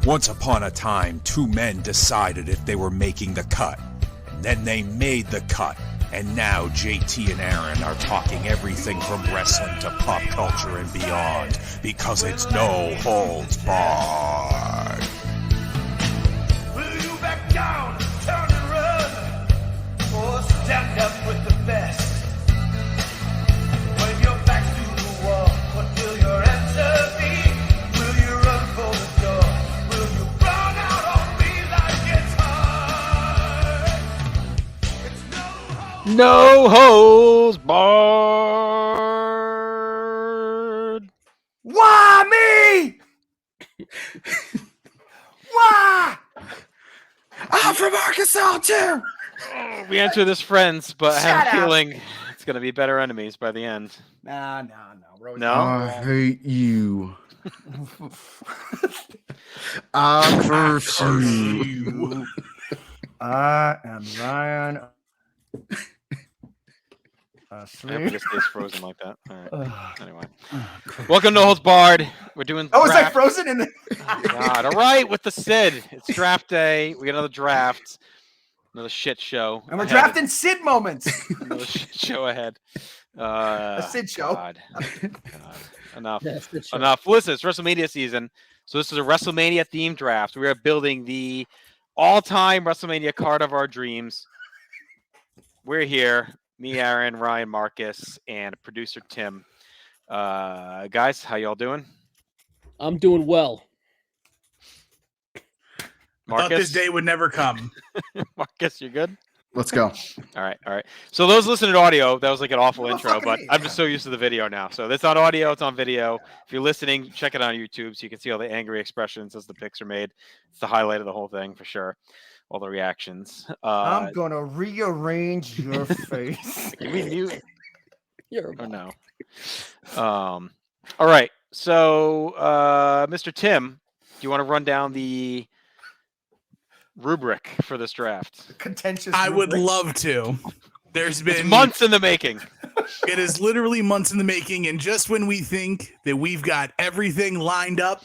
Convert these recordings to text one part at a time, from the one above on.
Once upon a time, two men decided if they were making the cut. Then they made the cut. And now JT and Aaron are talking everything from wrestling to pop culture and beyond, because it's no holds barred. Will you back down, turn and run, or stand up with the best? When you're back to the wall, what will your answer be? Will you run for the door? Will you run out on me like it's hard? It's No holds barred. Why me? Why? I'm from Arkansas too. We enter this friends, but I have Shut a up. feeling it's going to be better enemies by the end. No. No? I hate you. I curse you. I am Ryan. I hope it just stays frozen like that. All right. Anyway, welcome to Holds Barred. We're doing. Oh, was I draft- frozen in the? Oh, God, all right, with the Sid. It's draft day. We got another draft. Another shit show. And we're ahead. drafting Sid moments. Another shit show ahead. A Sid show. God. Enough. Yes, good show. Enough. Listen, it's WrestleMania season. So this is a WrestleMania themed draft. We are building the all-time WrestleMania card of our dreams. We're here. Me, Aaron, Ryan, Marcus, and producer Tim. Guys, how y'all doing? I'm doing well. Thought this Marcus, day would never come. Marcus, you good? Let's go. All right. So those listening to audio, that was like an awful Well, intro, fucking but me. I'm just so used to the video now. So it's on audio, it's on video. If you're listening, check it on YouTube so you can see all the angry expressions as the picks are made. It's the highlight of the whole thing for sure. All the reactions. I'm gonna rearrange your face. Can we mute? You're Oh no. All right. So Mr. Tim, do you want to run down the rubric for this draft? Contentious. I would rubric. love to. There's It's been months in the making. It is literally months in the making, and just when we think that we've got everything lined up,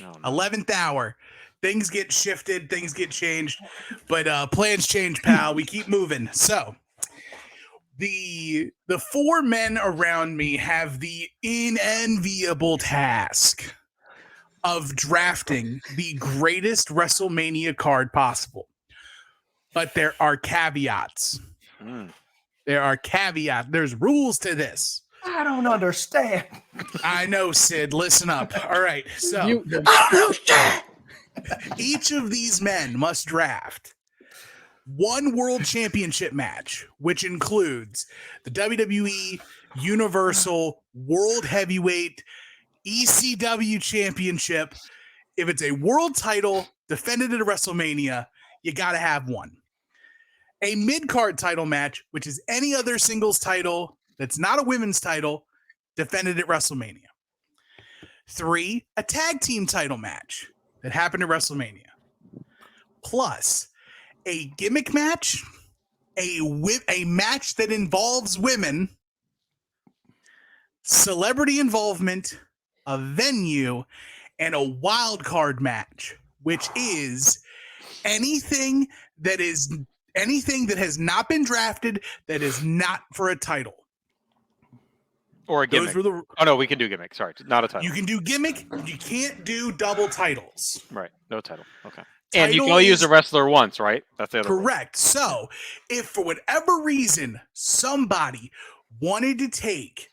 Oh, no. 11th hour, things get shifted, things get changed, but plans change, pal. We keep moving. So the four men around me have the unenviable task of drafting the greatest WrestleMania card possible. But there are caveats. Mm. There are caveats. There's rules to this. I don't understand. I know, Sid. Listen up. All right. So Mute them. each of these men must draft one world championship match, which includes the WWE Universal World Heavyweight ECW Championship. If it's a world title defended at WrestleMania, you got to have one. A mid-card title match, which is any other singles title that's not a women's title defended at WrestleMania. 3, a tag team title match that happened at WrestleMania. Plus a gimmick match, a match that involves women, celebrity involvement, a venue, and a wild card match, which is anything that has not been drafted that is not for a title. Or a Those gimmick. were the Oh no, we can do gimmick. Sorry, not a title. you can do gimmick, you can't do double titles. Right, no title. Okay. And you can Title only use is- a wrestler once, right? That's the other rule. Correct. So, if for whatever reason somebody wanted to take,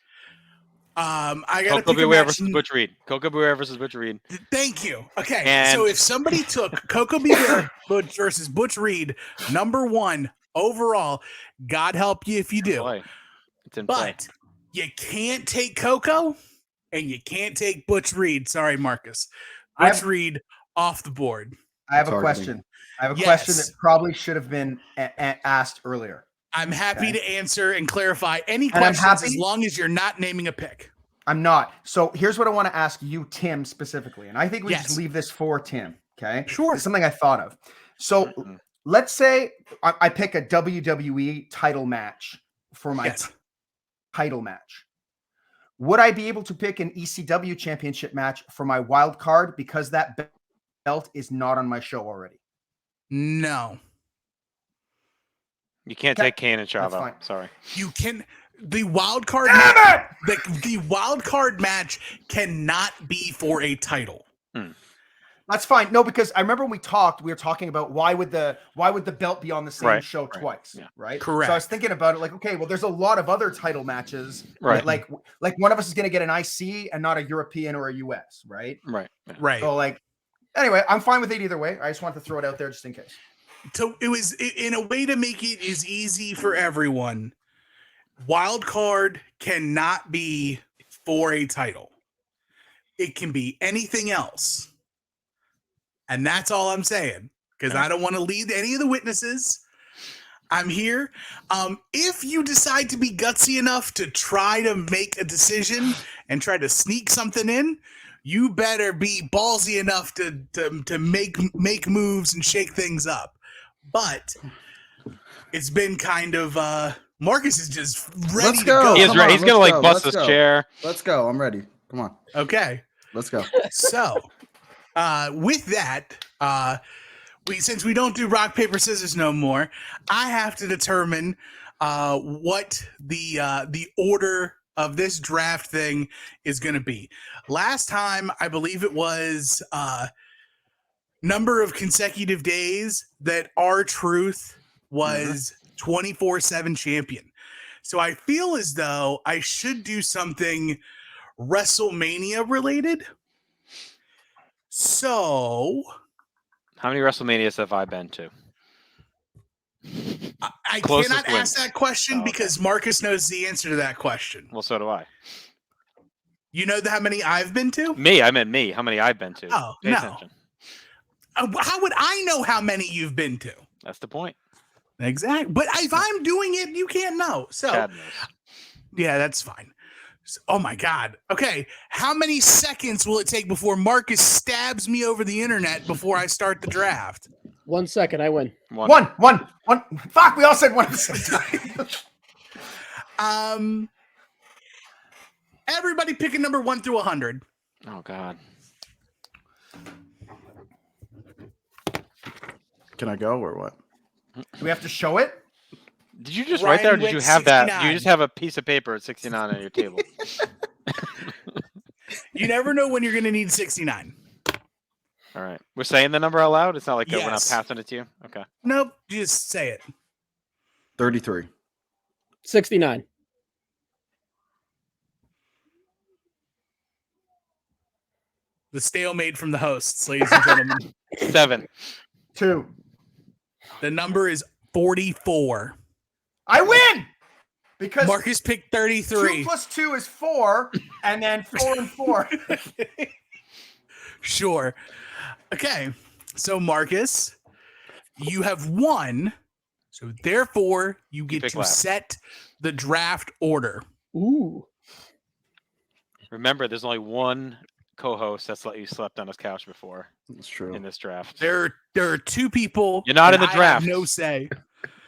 I got to Coco pick a Beware match. versus Butch Reed. Coco Beware versus Butch Reed. Thank you. Okay, And- so if somebody took Coco Beware versus Butch Reed, number 1 overall, God help you if you do. Play. It's in play. But you can't take Coco, and you can't take Butch Reed. Sorry, Marcus. I Butch have- Reed off the board. I have a Targeting. question. I have a Yes. question that probably should have been asked earlier. I'm happy Okay. to answer and clarify any And I'm questions as happy- long as you're not naming a pick. I'm not. So here's what I want to ask you, Tim, specifically. And I think we Yes. just leave this for Tim. Okay. Sure. It's something I thought of. So Mhm. let's say I pick a WWE title match for my Yes. title match. Would I be able to pick an ECW championship match for my wild card because that belt is not on my show already. No, You can't Okay, take Kane and that's Chavo. fine. you Sorry. can. The wild card. Damn it! The wild card match cannot be for a title. That's fine. No, because I remember when we talked, we were talking about why would the belt be on the same Right, show right, twice, yeah. right? Correct. So I was thinking about it, like, okay, well, there's a lot of other title matches, Right. Like one of us is going to get an IC and not a European or a US, right? Right. Yeah. Right. So, like, anyway, I'm fine with it either way. I just wanted to throw it out there just in case. So it was in a way to make it as easy for everyone. Wild card cannot be for a title. It can be anything else. And that's all I'm saying, because I don't want to lead any of the witnesses. I'm here. If you decide to be gutsy enough to try to make a decision and try to sneak something in, you better be ballsy enough to make moves and shake things up. But it's been kind of Marcus is just ready Let's to go. go. He is Come right. on, He's gonna let's like go, bust let's his go. chair. Let's go. I'm ready. Come on. Okay. Let's go. So, with that, since we don't do rock, paper, scissors no more, I have to determine what the order of this draft thing is going to be. Last time, I believe it was number of consecutive days that R-Truth was 24/7 champion. So I feel as though I should do something WrestleMania related. So How many WrestleManias have I been to? I Closest cannot wins. ask that question Oh, okay. because Marcus knows the answer to that question. Well, so do I. You know how many I've been to? Me, I meant me. How many I've been to? Oh, Pay no. attention. How would I know how many you've been to? That's the point. Exactly. But if I'm doing it, you can't know. So, Chad knows. yeah, that's fine. Oh my God. Okay. How many seconds will it take before Marcus stabs me over the internet before I start the draft? 1 second, I win. One. Fuck, we all said one at the same time. Everybody pick a number 1 through 100. Oh God. Can I go or what? Do we have to show it? Did you just Ryan write that, or did went you have that? Do 69. you just have a piece of paper at 69 on your table? You never know when you're going to need 69. All right. We're saying the number out loud? It's not like we're not Yes. passing it to you? Okay. Nope. Just say it. 33. 69. The stalemate from the hosts, ladies and gentlemen. 7. 2. The number is 44. I win because Marcus picked 2 33. plus 2 is 4, and then 4 and 4. Sure. Okay. So, Marcus, you have won. So, therefore, you get pick to last. set the draft order. Ooh. Remember, there's only one co-host that's let you slept on his couch before That's true. in this draft. There are 2 people. You're not in and the I draft. have no say.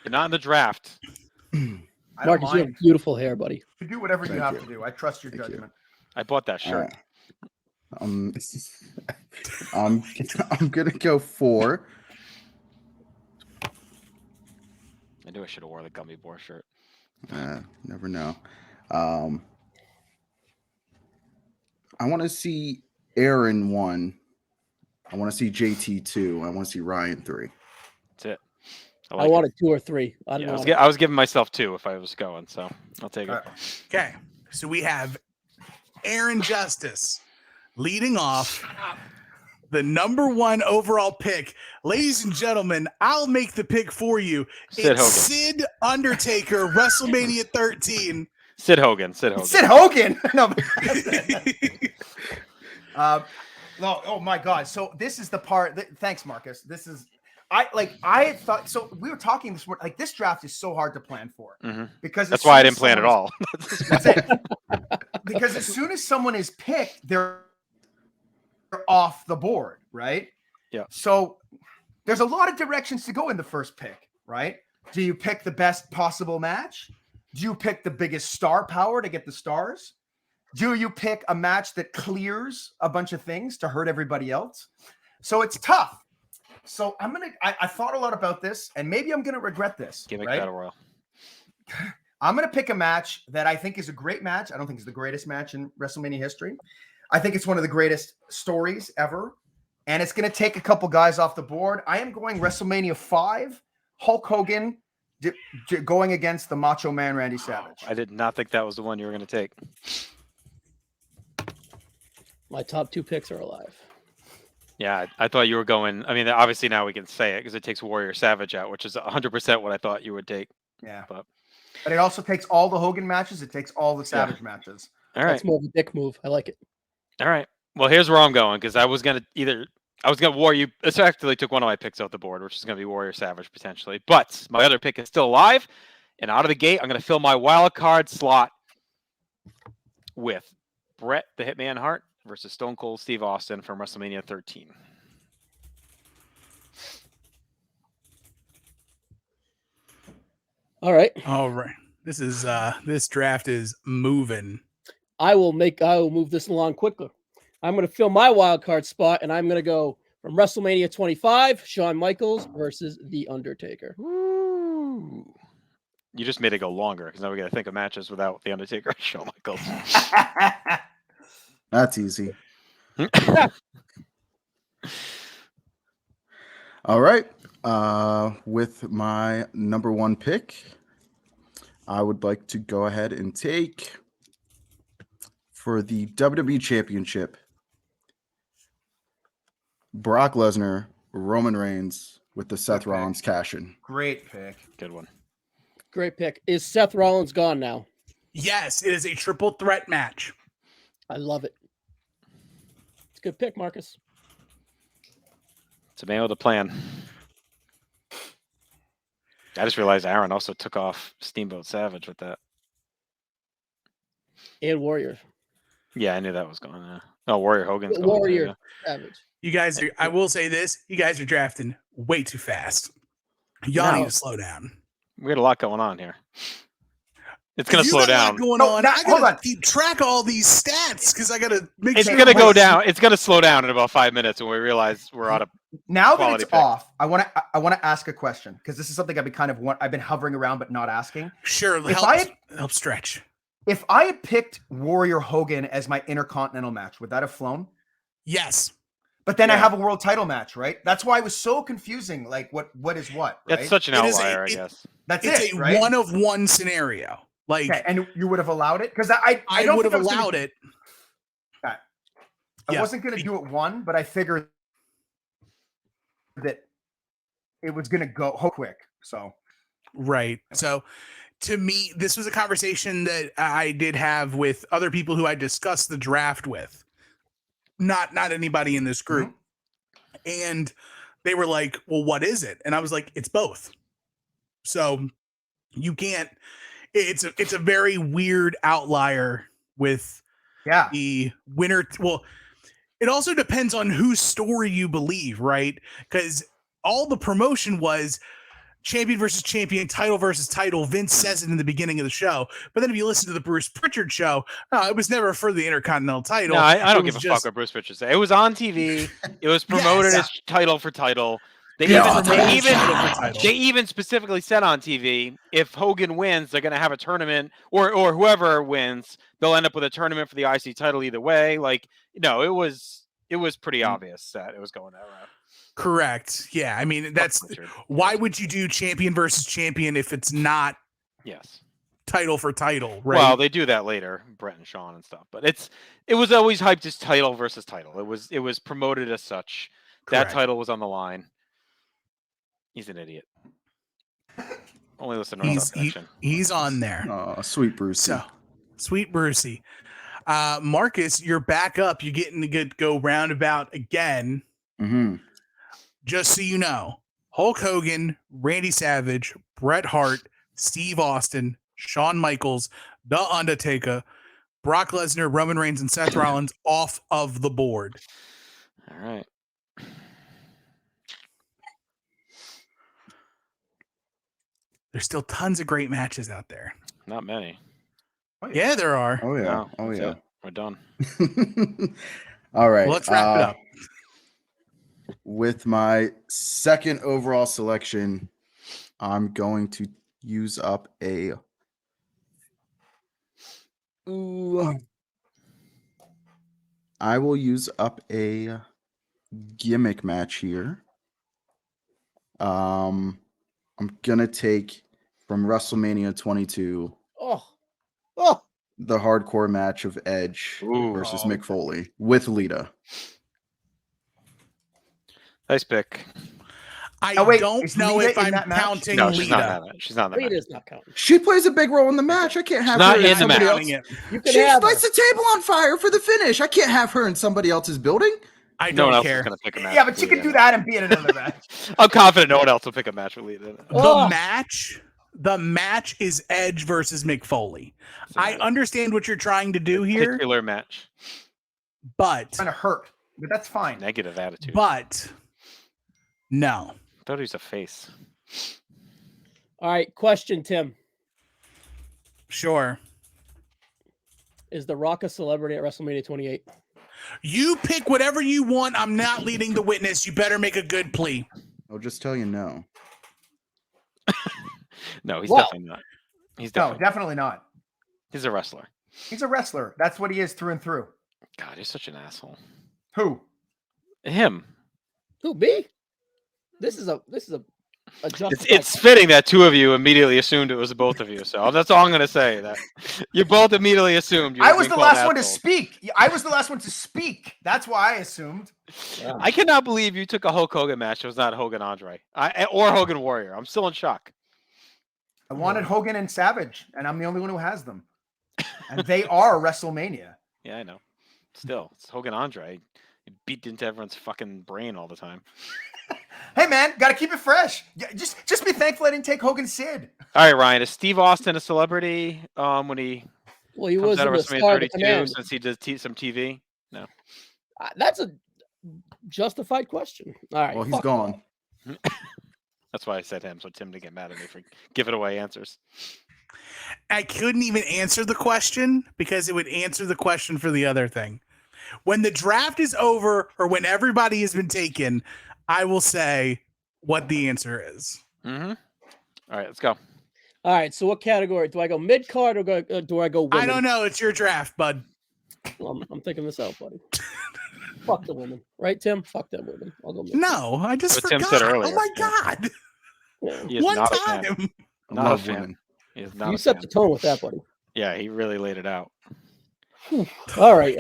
You're not in the draft. I don't Marcus, you have mind. beautiful hair, buddy. You do whatever you Thank have you. to do. I trust your Thank you. judgment. I bought that All shirt. right. I'm gonna go 4. I knew I should have wore the gummy bear shirt. Never know. I want to see Aaron 1. I want to see JT 2. I want to see Ryan 3. That's it. I like it. wanted 2 or 3. I Yeah, didn't want I was giving myself 2 if I was going, so I'll take it. All right. Okay. So, we have Aaron Justice leading off. The number 1 overall pick. Ladies and gentlemen, I'll make the pick for you. Sid It's Hogan. Sid Undertaker, WrestleMania 13. Sid Hogan. Sid Hogan. No. No. Oh my God. So this is the part. Thanks, Marcus. This is. I thought so. We were talking this morning. Like, this draft is so hard to plan for Mhm. because That's as why I soon as didn't plan at someone's- all. That's it. Because as soon as someone is picked, they're off the board, right? Yeah. So there's a lot of directions to go in the first pick, right? Do you pick the best possible match? Do you pick the biggest star power to get the stars? Do you pick a match that clears a bunch of things to hurt everybody else? So it's tough. So I thought a lot about this, and maybe I'm gonna regret this. Gimmick Right? Battle Royal. I'm gonna pick a match that I think is a great match. I don't think it's the greatest match in WrestleMania history. I think it's one of the greatest stories ever. And it's gonna take a couple guys off the board. I am going WrestleMania 5, Hulk Hogan going against the Macho Man Randy Savage. I did not think that was the one you were going to take. My top 2 picks are alive. Yeah, I thought you were going. I mean, obviously now we can say it because it takes Warrior Savage out, which is 100% what I thought you would take. Yeah. But it also takes all the Hogan matches. It takes all the Savage matches. All right. That's more of a dick move. I like it. All right. Well, here's where I'm going because I was going to Warrior. It actually took one of my picks off the board, which is going to be Warrior Savage potentially. But my other pick is still alive. And out of the gate, I'm going to fill my wild card slot with Bret the Hitman Hart versus Stone Cold Steve Austin from WrestleMania 13. All right. All right. This draft is moving. I will move this along quicker. I'm going to fill my wild card spot, and I'm going to go from WrestleMania 25, Shawn Michaels versus The Undertaker. Woo. You just made it go longer because now we got to think of matches without The Undertaker and Shawn Michaels. That's easy. All right. With my number 1 pick, I would like to go ahead and take for the WWE Championship, Brock Lesnar, Roman Reigns with the Seth Rollins cash-in. Great pick. Good one. Great pick. Is Seth Rollins gone now? Yes, it is a triple threat match. I love it. It's a good pick, Marcus. It's a man with a plan. I just realized Aaron also took off Steamboat Savage with that. And Warrior. Yeah, I knew that was going on. Oh, Warrior Hogan's going Warrior too, Savage. You guys are, I will say this, you guys are drafting way too fast. Y'all need to slow down. We got a lot going on here. It's going to You slow got a lot down. going on. I gotta keep track of all these stats because I gotta make It's sure. going to go down. It's going to slow down in about 5 minutes when we realize we're out of. Now that Quality it's pick. off, I want to ask a question because this is something I've been hovering around but not asking. Sure, help stretch. If I had picked Warrior Hogan as my Intercontinental match, would that have flown? Yes. But then I Yeah. have a world title match, right? That's why it was so confusing. Like, what is what? Right? That's such an outlier, I guess. That's It's it, a right? 1-of-1 scenario. Like, Okay, and you would have allowed it because I I would have allowed it. I Yeah. wasn't going to do it one, but I figured that it was going to go quick. So Right. So to me, this was a conversation that I did have with other people who I discussed the draft with. Not anybody in this group. And they were like, well, what is it? And I was like, it's both. So you can't, it's a very weird outlier with the winner. Well, it also depends on whose story you believe, right? Because all the promotion was champion versus champion, title versus title. Vince says it in the beginning of the show. But then if you listen to the Bruce Pritchard show, it was never for the Intercontinental title. No, I don't It give was a fuck what Bruce Pritchard said. It was on TV. It was promoted as title for title. They even specifically said on TV, if Hogan wins, they're going to have a tournament, or whoever wins, they'll end up with a tournament for the IC title either way. Like, no, it was pretty obvious that it was going that route. Correct. Yeah. I mean, why would you do champion versus champion if it's not title for title, right? Well, they do that later, Brett and Sean and stuff, but it was always hyped as title versus title. It was promoted as such. Correct. That title was on the line. He's an idiot. Only listen to North Connection. He's on there. Oh, sweet Brucey. So, sweet Brucey. Marcus, you're back up. You're getting to go roundabout again. Mm-hmm. Just so you know, Hulk Hogan, Randy Savage, Bret Hart, Steve Austin, Shawn Michaels, The Undertaker, Brock Lesnar, Roman Reigns, and Seth Rollins off of the board. All right. There's still tons of great matches out there. Not many. Yeah, there are. Oh, yeah. No, Oh, that's yeah. it. We're done. All right. Well, let's wrap it up. with my second overall selection, I'm going to use up a. Ooh, I will use up a gimmick match here. I'm gonna take from WrestleMania 22 Oh, the hardcore match of Edge Ooh. versus Oh. Mick Foley with Lita. Nice pick. I Oh, wait, don't is know Lita if in I'm that match? counting No, she's not in Lita. that. She's not in that. Lita match. is not counting. She plays a big role in the match. I can't have not her in in the somebody match. else. Counting it. You can She have her. lights the table on fire for the finish. I can't have her in somebody else's building. I No one don't else care. is going to pick a match. Yeah, but with she Lita can do in that and be in another match. it. I'm confident no one else will pick a match with Lita. In it. Oh. The match is Edge versus Mick Foley. Doesn't I matter. understand what you're trying to do here, Particular match. but Kind of hurt, but that's fine. Negative attitude. no. I thought he was a face. All right, question, Tim. Sure. Is The Rock a celebrity at WrestleMania 28? You pick whatever you want. I'm not leading the witness. You better make a good plea. I'll just tell you no. No, he's Well- definitely not. He's No, definitely. definitely not. He's a wrestler. He's a wrestler. That's what he is through and through. God, he's such an asshole. Who? Him. Who, me? This is a justified It's fitting that two of you immediately assumed it was both of you. So that's all I'm going to say. That you both immediately assumed. You were I was being the called last one to assholes. speak. I was the last one to speak. That's why I assumed. I cannot believe you took a Hulk Hogan match that was not Hogan Andre or Hogan Warrior. I'm still in shock. I wanted Hogan and Savage, and I'm the only one who has them. And they are WrestleMania. Yeah, I know. Still, it's Hogan Andre. He beat into everyone's fucking brain all the time. Hey man, got to keep it fresh. Yeah, just be thankful I didn't take Hogan Sid. All right, Ryan. Is Steve Austin a celebrity when he Well, he comes was out in of the WrestleMania Star of the 32 Command. since he does some TV? That's a justified question. All right. Well, he's fuck gone. That's why I said him, so Tim didn't get mad at me for giving away answers. I couldn't even answer the question because it would answer the question for the other thing. When the draft is over or when everybody has been taken, I will say what the answer is. Mm-hmm. All right, let's go. All right. So, what category do I go? Mid card or do I go? Women? I don't know. It's your draft, bud. Well, I'm thinking this out, buddy. Fuck the women, right, Tim? Fuck them women. I'll go. Mid. No, I just What Tim forgot. said earlier. Oh my Yeah. God. Yeah. He is One not a fan. time. I Not a love fan. women. He is not You a set fan. the tone with that, buddy. Yeah, he really laid it out. All right.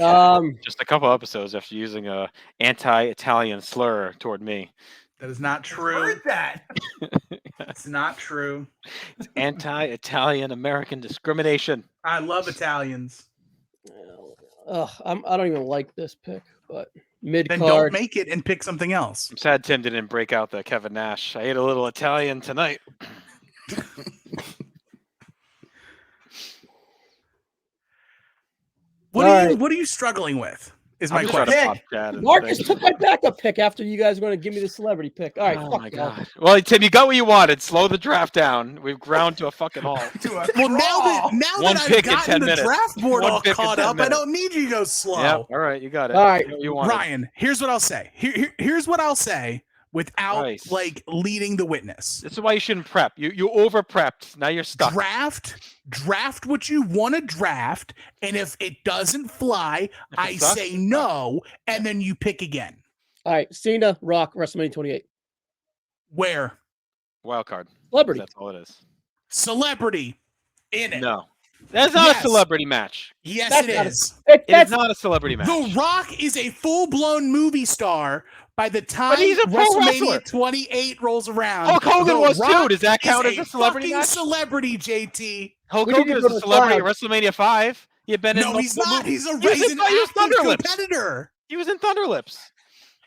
Just a couple episodes after using a anti-Italian slur toward me. That is not true. Heard that. It's not true. It's anti-Italian American discrimination. I love Italians. I don't even like this pick, but mid Then don't card. make it and pick something else. I'm sad Tim didn't break out the Kevin Nash. I ate a little Italian tonight. What All are you right. What are you struggling with? Is my I'm just trying question. to pop Chad and Marcus say- took my backup pick after you guys were going to give me the celebrity pick. All right. Oh fuck my y'all. god. Well, Tim, you got what you wanted. Slow the draft down. We've ground to a fucking halt. To a Well, now crawl. that One I've pick in 10 gotten the minutes. draft board One all pick in caught 10 up, I minutes. don't need you to go slow. Yeah. All right, you got it. All right. You know what you wanted. Ryan, here's what I'll say. Here's what I'll say without Nice. like leading the witness. This is why you shouldn't prep. You over prepped. Now you're stuck. Draft what you want to draft, and if it doesn't fly, If it I sucks, say it no, and then you pick again. All right. Cena, Rock, WrestleMania 28. Where? Wild card. Celebrity. That's all it is. Celebrity in it. No. That's not Yes. a celebrity match. Yes, That's it not a- is. It That's is not a celebrity match. The Rock is a full-blown movie star by the time he's a pro wrestler. WrestleMania 28 rolls around. Hulk Hogan The was too. Rock Does that count is as a celebrity fucking match? celebrity, JT. Hulk We need Hogan to is go a to celebrity at trial. WrestleMania 5. He had been in No, he's multiple not. movies. He's a He was he's an in- he was active Thunderlips. competitor. He was in Thunderlips.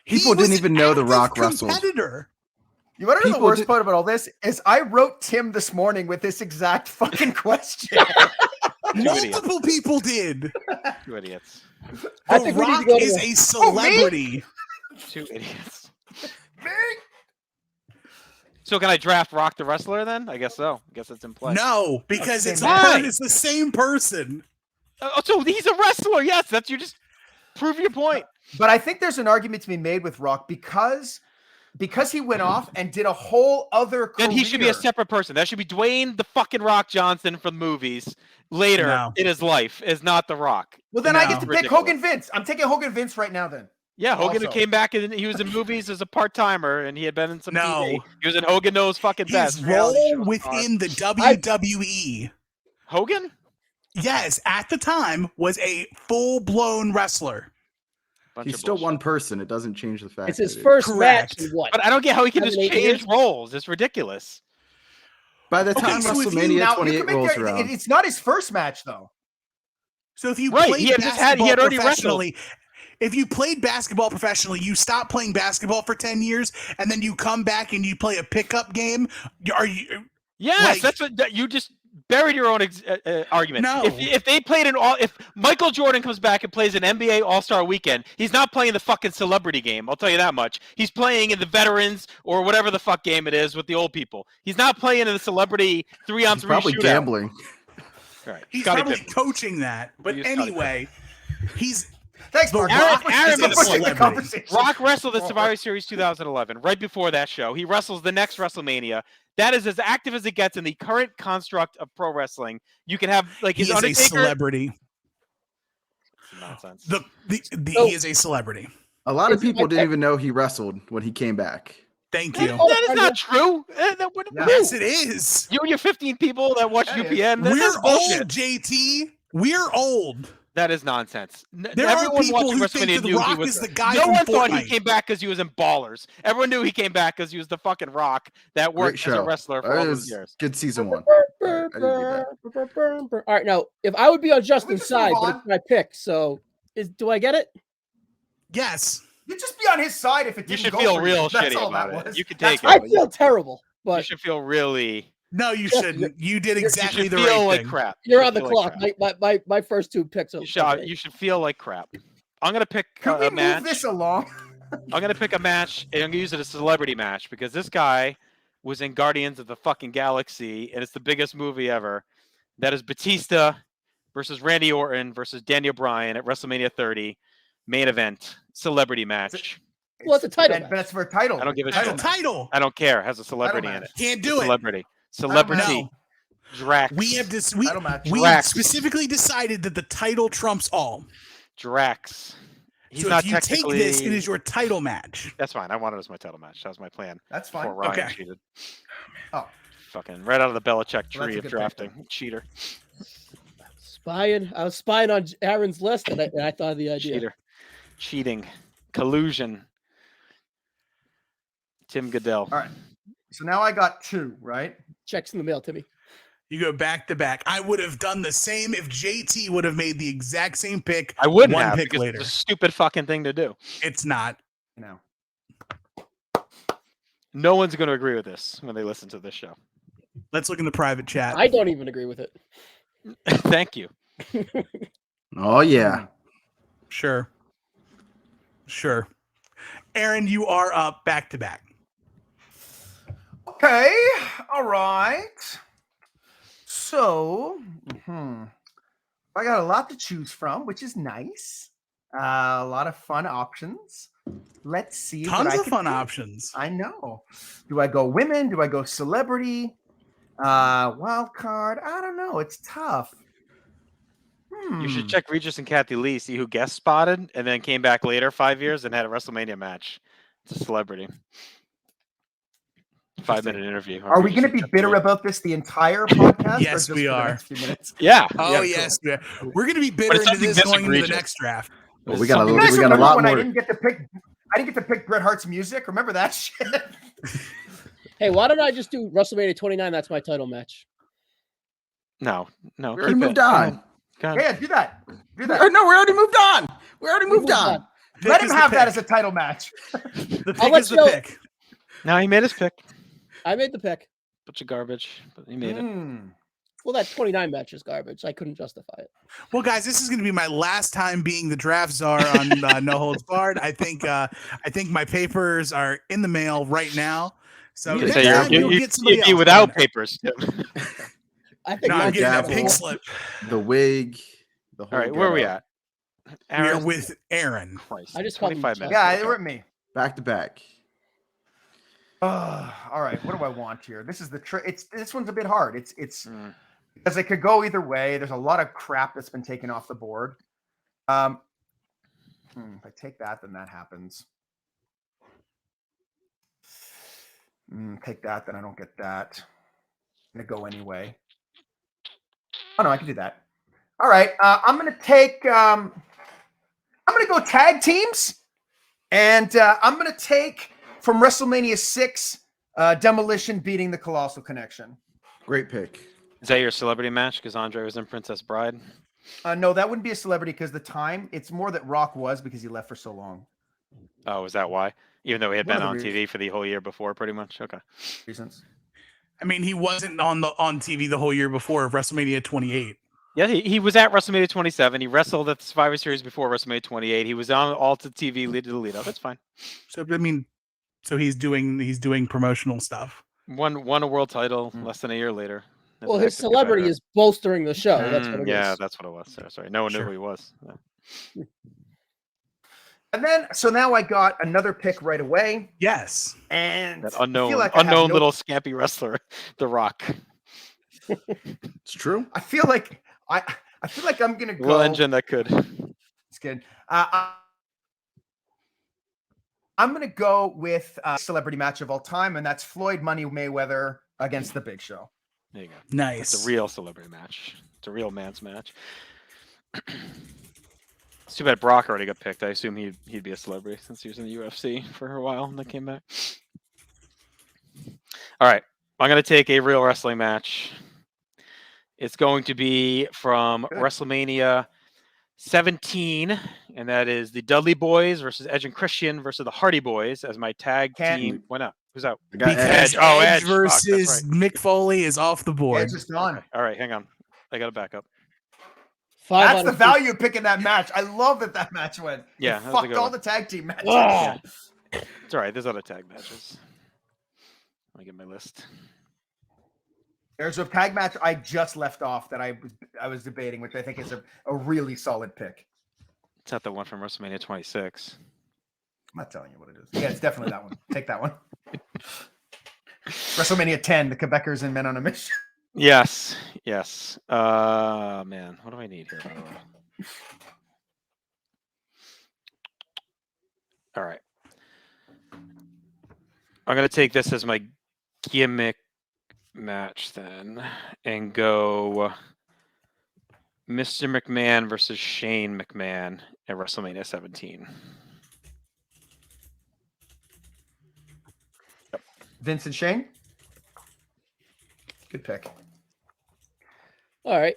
People He was didn't even an know The active Rock wrestled. competitor. You want to know the People worst did- part about all this is I wrote Tim this morning with this exact fucking question. Multiple people did. Two idiots. I The think we need to Rock go to is the- a celebrity. Two idiots. Me? So can I draft Rock the wrestler then? I guess so. I guess it's in play. No, because it's Why? it's the same person. Oh, so he's a wrestler. Yes, that's you just prove your point. But I think there's an argument to be made with Rock because because he went off and did a whole other career. Then he should be a separate person. That should be Dwayne the fucking Rock Johnson from the movies later No. in his life, is not the Rock. Well, then I No. get to pick Ridiculous. Hogan Vince. I'm taking Hogan Vince right now. Then Yeah, Hogan Also. came back and he was in movies as a part timer, and he had been in some No. TV. He was in Hogan Knows Fucking His Best. role reality show within the star. WWE, Hogan. yes, at the time was a full-blown wrestler. Bunch He's of still bullshit. one person. It doesn't change the fact. It's his that first Correct. match in what? But I don't get how he can just 7, 8 change years? roles. It's ridiculous. By the Okay, time so if you- WrestleMania now you 28 can make rolls that, around, it's not his first match though. So if you Right, played he had just had- he basketball had already wrestled. professionally, if you played basketball professionally, you stop playing basketball for 10 years, and then you come back and you play a pickup game. Are you? Yes, Like- that's what you just buried your own argument. No. If they played if Michael Jordan comes back and plays an NBA All-Star Weekend, he's not playing the fucking celebrity game. I'll tell you that much. He's playing in the veterans or whatever the fuck game it is with the old people. He's not playing in the celebrity 3-on-3 he's probably shootout. gambling. Right. He's Scottie probably Pippen. coaching that. But He's Scottie anyway, he's Thanks, The Mark. Rock Aaron is been a pushing the celebrity. conversation. Rock wrestled at Survivor Series 2011. Right before that show, he wrestles the next WrestleMania. That is as active as it gets in the current construct of pro wrestling. You can have like he his is a Undertaker. celebrity. Nonsense. He is a celebrity. A lot of Is it people like didn't that- even know he wrestled when he came back. Thank That- you. that is not true. Yeah. Yes, it is. You and your 15 people that watch Yeah, it is. UPN. That's We're bullshit. old, JT. We're old. That is nonsense. There are Everyone people watching who WrestleMania think The knew he Rock was is the guy No from one thought he Fortnite. came back because he was in Ballers. Everyone knew he came back because he was the fucking Rock that Great worked as a show. wrestler for It all was those years. good season one. I didn't All right, now if I would be on Justin's just move side, but on? it's my pick. So, do I get it? Yes. You'd just be on his side if it You didn't should go feel for real you. That's shitty all about that it. was. You can That's take I it. feel terrible, You but should feel really. No, you Yes, shouldn't. You did You exactly should the feel right like thing. crap. You you're should on the feel clock. like crap. My first two picks are. You should feel like crap. I'm gonna pick Can we a move match. this along? I'm gonna pick a match, and I'm gonna use it as a celebrity match because this guy was in Guardians of the fucking Galaxy, and it's the biggest movie ever. That is Batista versus Randy Orton versus Daniel Bryan at WrestleMania 30, main event, celebrity match. Well, it's a title But match. that's for a title. I don't give a That's shit. a title. I don't care. It has a celebrity in match. it. Can't It's a do it. celebrity. Celebrity. No. Drax. We have this. We Title match. we Drax. specifically decided that the title trumps all. Drax. He's So not if you take technically. this, it is your title match. That's fine. I wanted it as my title match. That was my plan. That's fine. Before Ryan Okay. cheated. Oh. Fucking right out of the Belichick Well, that's tree a of good drafting. pick, Cheater. I was spying on Aaron's list, and I thought of the idea. Cheater. Cheating. Collusion. Tim Goodell. All right. So now I got two, right? Checks in the mail, Timmy. You go back to back. I would have done the same if JT would have made the exact same pick. I wouldn't one have pick because later. it's a stupid fucking thing to do. It's not. You know. No one's going to agree with this when they listen to this show. Let's look in the private chat. I don't even agree with it. Thank you. Oh yeah. Sure. Sure. Aaron, you are up back to back. Okay. All right. So, I got a lot to choose from, which is nice. A lot of fun options. Let's see. what Tons I of can fun pick. options. I know. Do I go women? Do I go celebrity? Wild card? I don't know. It's tough. You should check Regis and Kathy Lee, see who guest spotted, and then came back later 5 years and had a WrestleMania match. It's a celebrity. 5-minute interview. Are we going to be bitter about this the entire podcast? or Yes, just we for the are. next few minutes? Yeah. Oh, yeah, yes. Yeah. We're going to be But bitter it's into something this going into the egregious. next draft. Well, It's we got something- You guys we got a remember lot when I more. didn't get to pick? I didn't get to pick Bret Hart's music. Remember that shit? Hey, why don't I just do WrestleMania 29? That's my title match. No. We already moved Go on. ahead. Go ahead. Yeah, do that. Do No, that. we already moved on. We already moved on. Let Pick him is the have that pick. as a title match. The I'll pick let is you the know- pick. No, he made his pick. I made the pick. Bunch of garbage, but he made it. Well, that 29 match is garbage. I couldn't justify it. Well, guys, this is going to be my last time being the draft czar on No Holds Barred. I think my papers are in the mail right now. So You next say time you'll get somebody you'd be else without on. papers. I think No, my I'm getting that Gavel. pink slip. The wig. The whole All right, where are we getup. at? We are with Aaron. Christ, I just called him 25 Justin. minutes. Yeah, they were at me. Back to back. All right. What do I want here? This is the this one's a bit hard. It's Mm. because it could go either way. There's a lot of crap that's been taken off the board. If I take that, then that happens. Take that, then I don't get that. I'm gonna go anyway. Oh no, I can do that. All right. I'm gonna take. I'm gonna go tag teams, and I'm gonna take from WrestleMania 6, Demolition beating the Colossal Connection. Great pick. Is that your celebrity match? Because Andre was in Princess Bride. No, that wouldn't be a celebrity because the time. It's more that Rock was because he left for so long. Oh, is that why? Even though he had One been of on the TV for the whole year before, pretty much. Okay. Reasons. I mean, he wasn't on TV the whole year before WrestleMania 28. Yeah, he was at WrestleMania 27. He wrestled at the Survivor Series before WrestleMania 28. He was on all to TV lead to the lead up. That's fine. So I mean, so he's doing promotional stuff. Won a world title less than a year later. As Well, an his active celebrity competitor. is bolstering the show. That's what it is. Yeah, that's what it was. Sorry, no one knew Sure. who he was. Yeah. And then, so now I got another pick right away, Yes. and That I unknown, feel like I have unknown no- little scampy wrestler, The Rock. It's true. I feel like I feel like I'm gonna go. Little engine that could. It's good. I'm gonna go with celebrity match of all time, and that's Floyd Money Mayweather against The Big Show. There you go. Nice. It's a real celebrity match. It's a real man's match. It's too bad Brock already got picked. I assume he'd be a celebrity since he was in the UFC for a while and then came back. All right, I'm gonna take a real wrestling match. It's going to be from Good. WrestleMania 17, and that is the Dudley Boys versus Edge and Christian versus the Hardy Boys as my tag Can't- team. Why not? Who's out? I got Because Edge. Oh, Edge Edge. Fuck, that's versus Mick Foley is off the board. Edge is gone. All right, hang on. I got to back up. 5 That's out the of value of picking that match. I love that match went. Yeah, It that was a fucked good all one. the tag team matches. Oh. It's all right. There's other tag matches. Let me get my list. There's a tag match I just left off that I was debating, which I think is a really solid pick. It's not the one from WrestleMania 26. I'm not telling you what it is. Yeah, it's definitely that one. Take that one. WrestleMania 10, the Quebecers and Men on a Mission. Yes. Man, what do I need here? By the way? All right. I'm gonna take this as my gimmick match then, and go Mr. McMahon versus Shane McMahon at WrestleMania 17. Vince and Shane. Good pick. All right.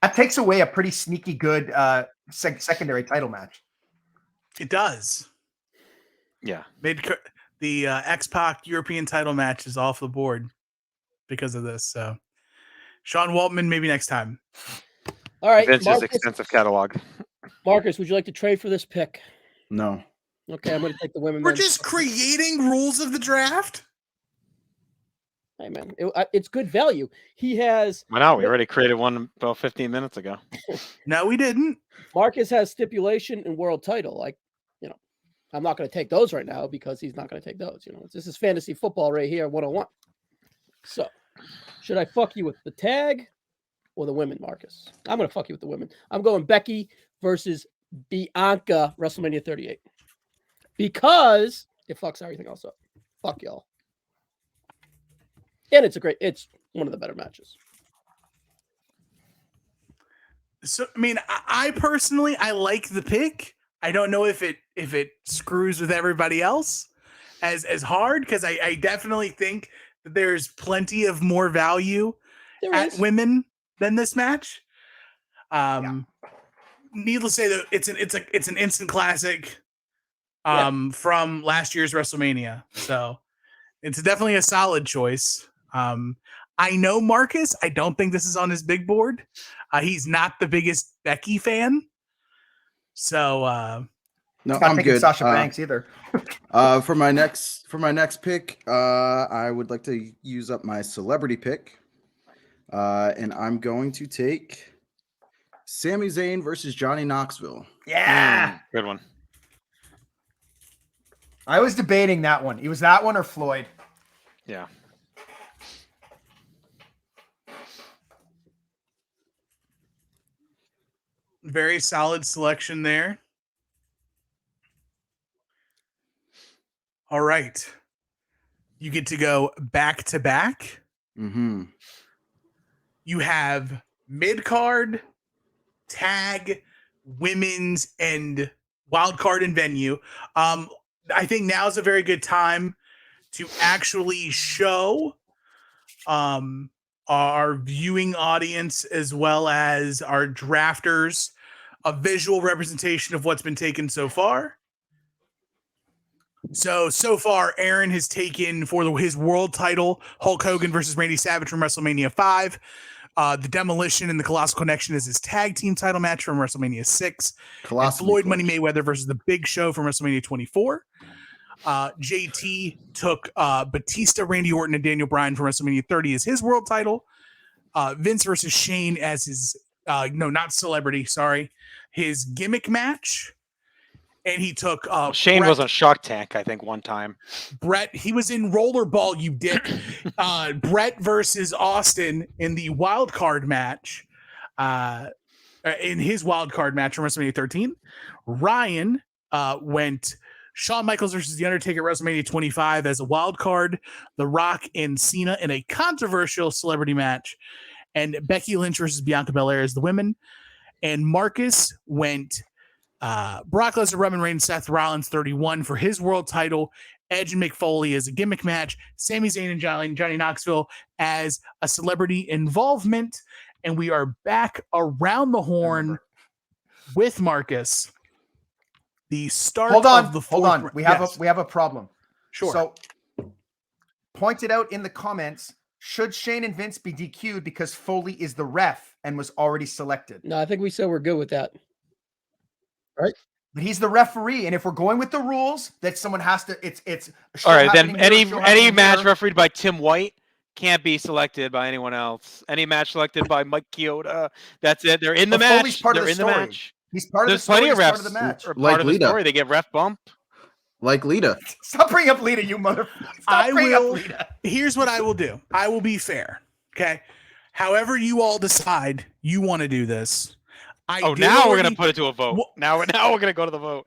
That takes away a pretty sneaky good secondary title match. It does. Yeah. The X-Pac European title match is off the board because of this. So, Sean Waltman, maybe next time. All right. Vince's extensive catalog. Marcus, would you like to trade for this pick? No. Okay, I'm going to take the women. We're then. just creating rules of the draft. Hey, man, it's good value. He has I know we already created one about 15 minutes ago. No, we didn't. Marcus has stipulation and world title. Like, I'm not going to take those right now because he's not going to take those. This is fantasy football right here, 101. So, should I fuck you with the tag or the women, Marcus? I'm going to fuck you with the women. I'm going Becky versus Bianca, WrestleMania 38, because it fucks everything else up. Fuck y'all. And it's one of the better matches. So, I mean, I personally, I like the pick. I don't know if it screws with everybody else as hard, because I definitely think that there's plenty of more value There at is. women than this match. Needless to say, though, it's an instant classic from last year's WrestleMania. So it's definitely a solid choice. I know Marcus, I don't think this is on his big board. He's not the biggest Becky fan. So No, Not I'm picking good. Sasha Banks either. For my next pick, I would like to use up my celebrity pick, and I'm going to take Sami Zayn versus Johnny Knoxville. Yeah. Good one. I was debating that one. It was that one or Floyd. Yeah. Very solid selection there. All right. You get to go back to back. Mm-hmm. You have mid card, tag, women's, and wild card and venue. I think now is a very good time to actually show our viewing audience as well as our drafters a visual representation of what's been taken so far. So far, Aaron has taken for his world title Hulk Hogan versus Randy Savage from WrestleMania 5. The Demolition and the Colossal Connection is his tag team title match from WrestleMania 6. And Floyd Money Mayweather versus the Big Show from WrestleMania 24. JT took Batista, Randy Orton, and Daniel Bryan from WrestleMania 30 as his world title. Vince versus Shane as his not celebrity, sorry, his gimmick match. And he took Shane Brett, was on Shark Tank, I think, one time. Brett, he was in Rollerball, you dick. Brett versus Austin in the wild card match. In his wild card match from WrestleMania 13. Ryan went Shawn Michaels versus The Undertaker at WrestleMania 25 as a wild card. The Rock and Cena in a controversial celebrity match. And Becky Lynch versus Bianca Belair as the women. And Marcus went Brock Lesnar, Roman Reigns, Seth Rollins 31 for his world title. Edge and Mick Foley as a gimmick match. Sami Zayn and Johnny Knoxville as a celebrity involvement. And we are back around the horn with Marcus. The start of the fourth. Hold on. We have a problem. Sure. So pointed out in the comments, should Shane and Vince be DQ'd because Foley is the ref and was already selected? No, I think we said we're good with that. Right? But he's the referee, and if we're going with the rules that someone has to, it's all right. Then any match refereed by Tim White can't be selected by anyone else. Any match selected by Mike Chioda, that's it. They're in the match. Foley's part of They're the in the story. match. He's part of There's the story. plenty of He's refs part of the match. are Like part of the Lita. story. They get ref bump. Like Lita. Stop bringing up Lita, you mother. Stop bringing up Lita. Here's what I will do. I will be fair. Okay. However you all decide you want to do this. Now we're gonna put it to a vote. Well, now we're gonna go to the vote.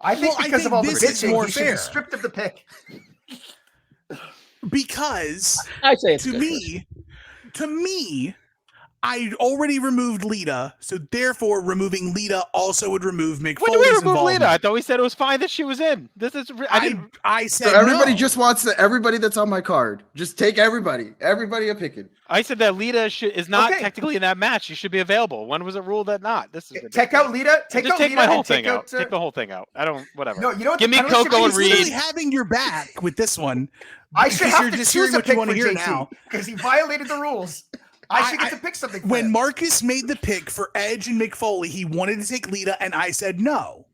I think because of all the this is bitching, more he should fair. be stripped of the pick. Because I say it's to good. me, I already removed Lita, so therefore removing Lita also would remove Mick When did we Foley's remove Lita? I involvement. thought we said it was fine that she was in. This is I said So everybody no. just wants everybody that's on my card. Just take everybody. Everybody a picking. I said that Lita is not Okay. technically in that match. She should be available. When was it ruled that not? This is ridiculous. Take out Lita. Take Just out take Lita my whole and thing take out. out. Take the whole thing out. I don't. Whatever. No, you know what? Give the me penalty should Coco be? and He's literally Reed. having your back with this one. I should because have you're to just choose hearing a what you pick want for to hear JT now. because he violated the rules. I should get to pick something. For When him. Marcus made the pick for Edge and Mick Foley, he wanted to take Lita, and I said no.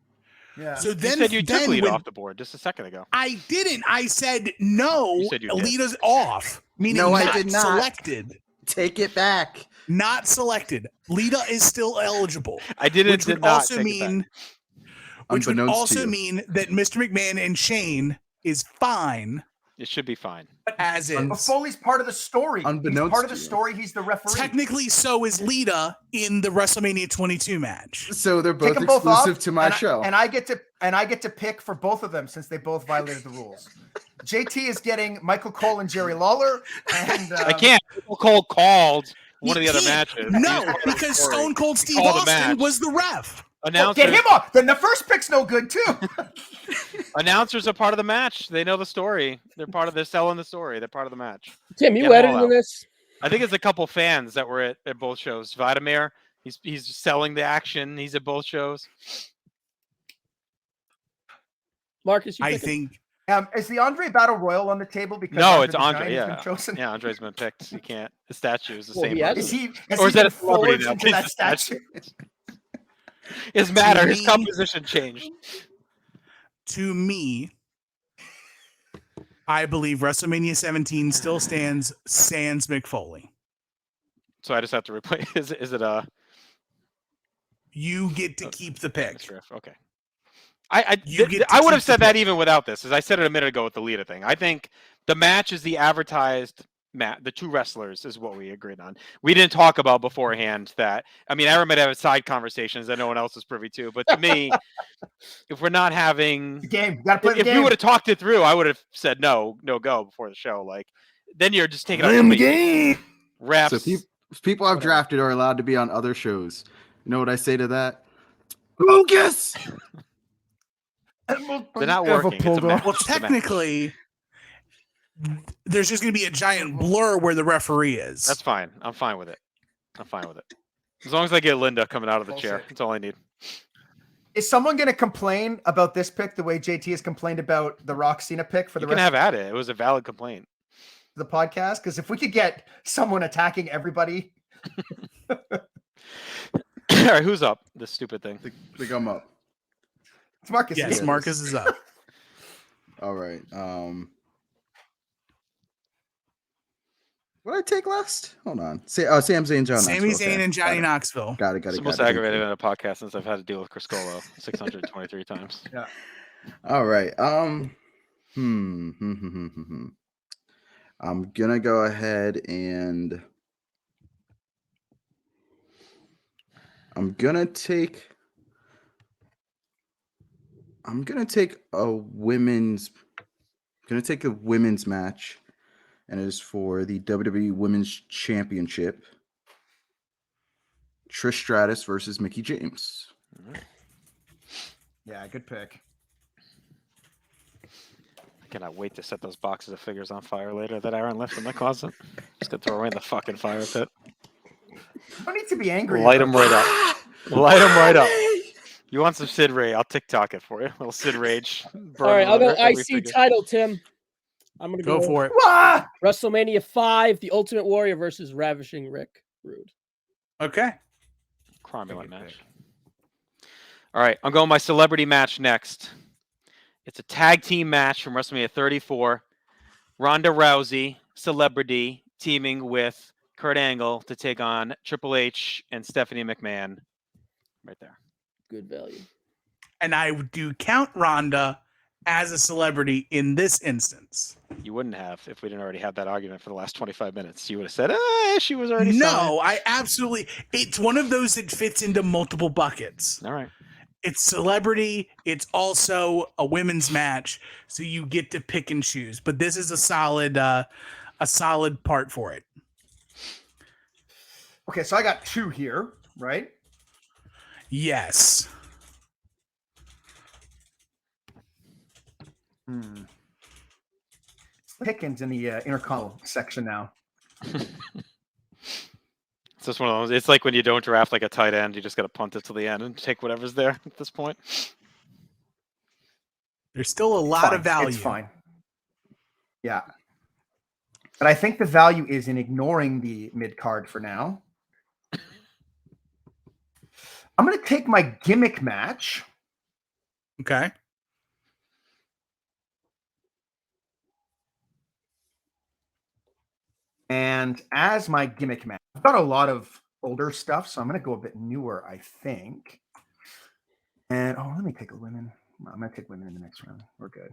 Yeah. So You then, said you took then Lita when off the board just a second ago. I didn't, I said no. You said you did. Lita's off, meaning No, I not did not. selected. Take it back. Not selected. Lita is still eligible. I did Which would not also take it back. mean, which would Unbeknownst to also you. mean that Mr. McMahon and Shane is fine It should be fine. as But is. Foley's part of the story. He's Unbeknownst part of to the you. story. He's the referee. Technically, so is Lita in the WrestleMania 22 match. So they're Take both them both off, exclusive to my and show. and I get to pick for both of them since they both violated the rules. JT is getting Michael Cole and Jerry Lawler, and I can't. Michael Cole called one of You the other can't. matches. No, He was part of the because story. Stone Cold Steve called the Austin match. was the ref. Oh, Announcers, get him off. Then the first pick's no good too. announcers are part of the match. They know the story. They're selling the story. They're part of the match. Tim, Get you 'em all editing out. this? I think it's a couple fans that were at both shows. Vladimir, he's selling the action. He's at both shows. Marcus, you I picking? think Is the Andre Battle Royal on the table? Because No, it's the Andre. Giant has been Yeah, chosen? yeah. Andre's been picked. You can't. The statue is the Well, same. he has Is he? Has Or he is that been a celebrity forged now? into He's that the statue. statue? His matter. To His me- composition changed. to me, I believe WrestleMania 17 still stands sans Mick Foley. So I just have to replace. Is it a You get to keep the pick. riff? Okay. I would have said that even without this, as I said it a minute ago with the Lita thing. I think the match is the advertised match. The two wrestlers is what we agreed on. We didn't talk about beforehand that. I mean, Aaron might have side conversations that no one else is privy to, but to me, if we're not having The game. You got to play the if game. we would have talked it through, I would have said no go before the show. Like, then you're just taking out Play the game. refs. So people I've whatever. drafted are allowed to be on other shows. You know what I say to that? Lucas. They're not working. It's a match. Well, It's a match. technically, there's just going to be a giant blur where the referee is. That's fine. I'm fine with it. As long as I get Linda coming out of the chair, that's all I need. Is someone going to complain about this pick the way JT has complained about the Rock Cena pick for the You can rest have at it. It was a valid complaint. of the podcast? Because if we could get someone attacking everybody, All right, who's up? This stupid thing. I think I'm up. it's Marcus. Yes, here. Marcus is up. All right. What did I take last? Hold on. Sami Zayn, John. Sami Knoxville. Zayn Okay. and Johnny Got Knoxville. it. Got It's the it. most got it. aggravated in a podcast since I've had to deal with Criscolo 623 times. All right. I'm gonna go ahead and I'm gonna take a women's match, and it is for the WWE Women's Championship. Trish Stratus versus Mickie James. Yeah, good pick. I cannot wait to set those boxes of figures on fire later that Aaron left in my closet. Just gonna throw away in the fucking fire pit. You don't need to be angry. Light about them right up. Light them right up. You want some Sid Rage? I'll TikTok it for you. Little Sid Rage. All right, I'll go Every IC figure. title, Tim. I'm gonna Go for it. Ah! WrestleMania 5, The Ultimate Warrior versus Ravishing Rick Rude. Okay. Cromulent match. All right, I'm going my celebrity match next. It's a tag team match from WrestleMania 34. Ronda Rousey, celebrity, teaming with Kurt Angle to take on Triple H and Stephanie McMahon. Right there. Good value. And I do count Ronda as a celebrity in this instance. You wouldn't have if we didn't already have that argument for the last 25 minutes. You would have said, she was already signed." No, I absolutely. It's one of those that fits into multiple buckets. All right. It's celebrity. It's also a women's match, so you get to pick and choose. But this is a solid part for it. Okay, so I got two here, right? Yes. Pickens in the intercom section now. It's just one of those. It's like when you don't draft like a tight end, you just got to punt it to the end and take whatever's there at this point. There's still a lot of value. It's fine. Yeah. But I think the value is in ignoring the mid card for now. I'm going to take my gimmick match. Okay. And as my gimmick match, I've got a lot of older stuff, so I'm going to go a bit newer, I think. And, let me take a women. I'm going to take women in the next round. We're good.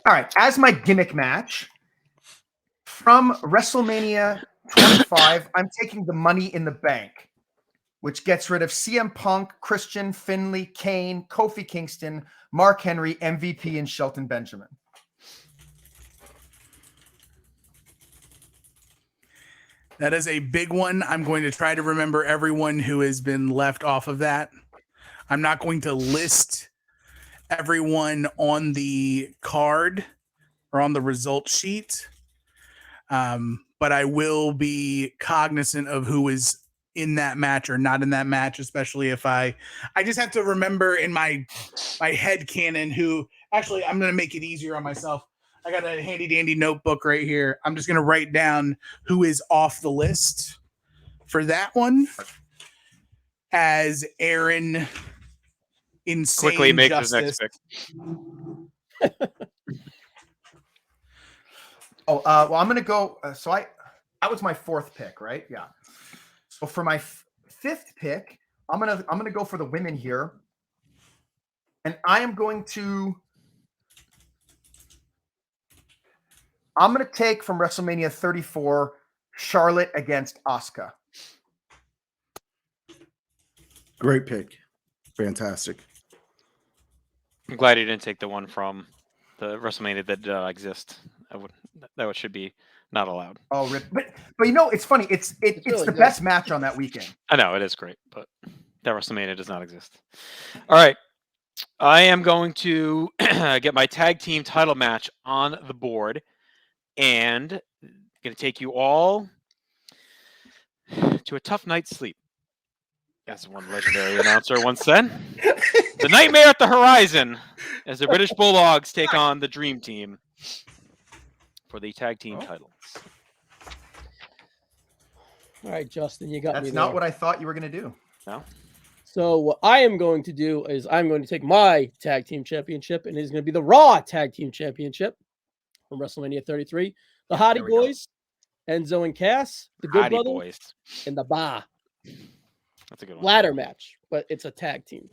All right. As my gimmick match from WrestleMania 25, I'm taking the Money in the Bank, which gets rid of CM Punk, Christian, Finley, Kane, Kofi Kingston, Mark Henry, MVP, and Shelton Benjamin. That is a big one. I'm going to try to remember everyone who has been left off of that. I'm not going to list everyone on the card or on the result sheet, but I will be cognizant of who is in that match or not in that match, especially if I just have to remember in my head canon who. Actually, I'm going to make it easier on myself. I got a handy dandy notebook right here. I'm just going to write down who is off the list for that one as Aaron insane Quickly make justice. his next pick. Well, I'm going to go. That was my fourth pick, right? Yeah. So for my fifth pick, I'm gonna go for the women here. And I'm going to take from WrestleMania 34 Charlotte against Asuka. Great pick. Fantastic. I'm glad you didn't take the one from the WrestleMania that did not exist. That should be not allowed. Oh, rip. But you know, it's funny. It's really the good. best match on that weekend. I know it is great, but that WrestleMania does not exist. All right. I am going to get my tag team title match on the board and going to take you all to a tough night's sleep. As one legendary announcer once said. The nightmare at the horizon as the British Bulldogs take on the Dream Team for the tag team titles. All right, Justin, you got me That's there. not what I thought you were going to do. No? So what I am going to do is I'm going to take my tag team championship, and it's going to be the Raw Tag Team Championship from WrestleMania 33. The Hardy There we go. Boys, Enzo and Cass, the Good Hardy Brothers, Boys. and the Bar. That's a good one. Ladder match, but it's a tag team.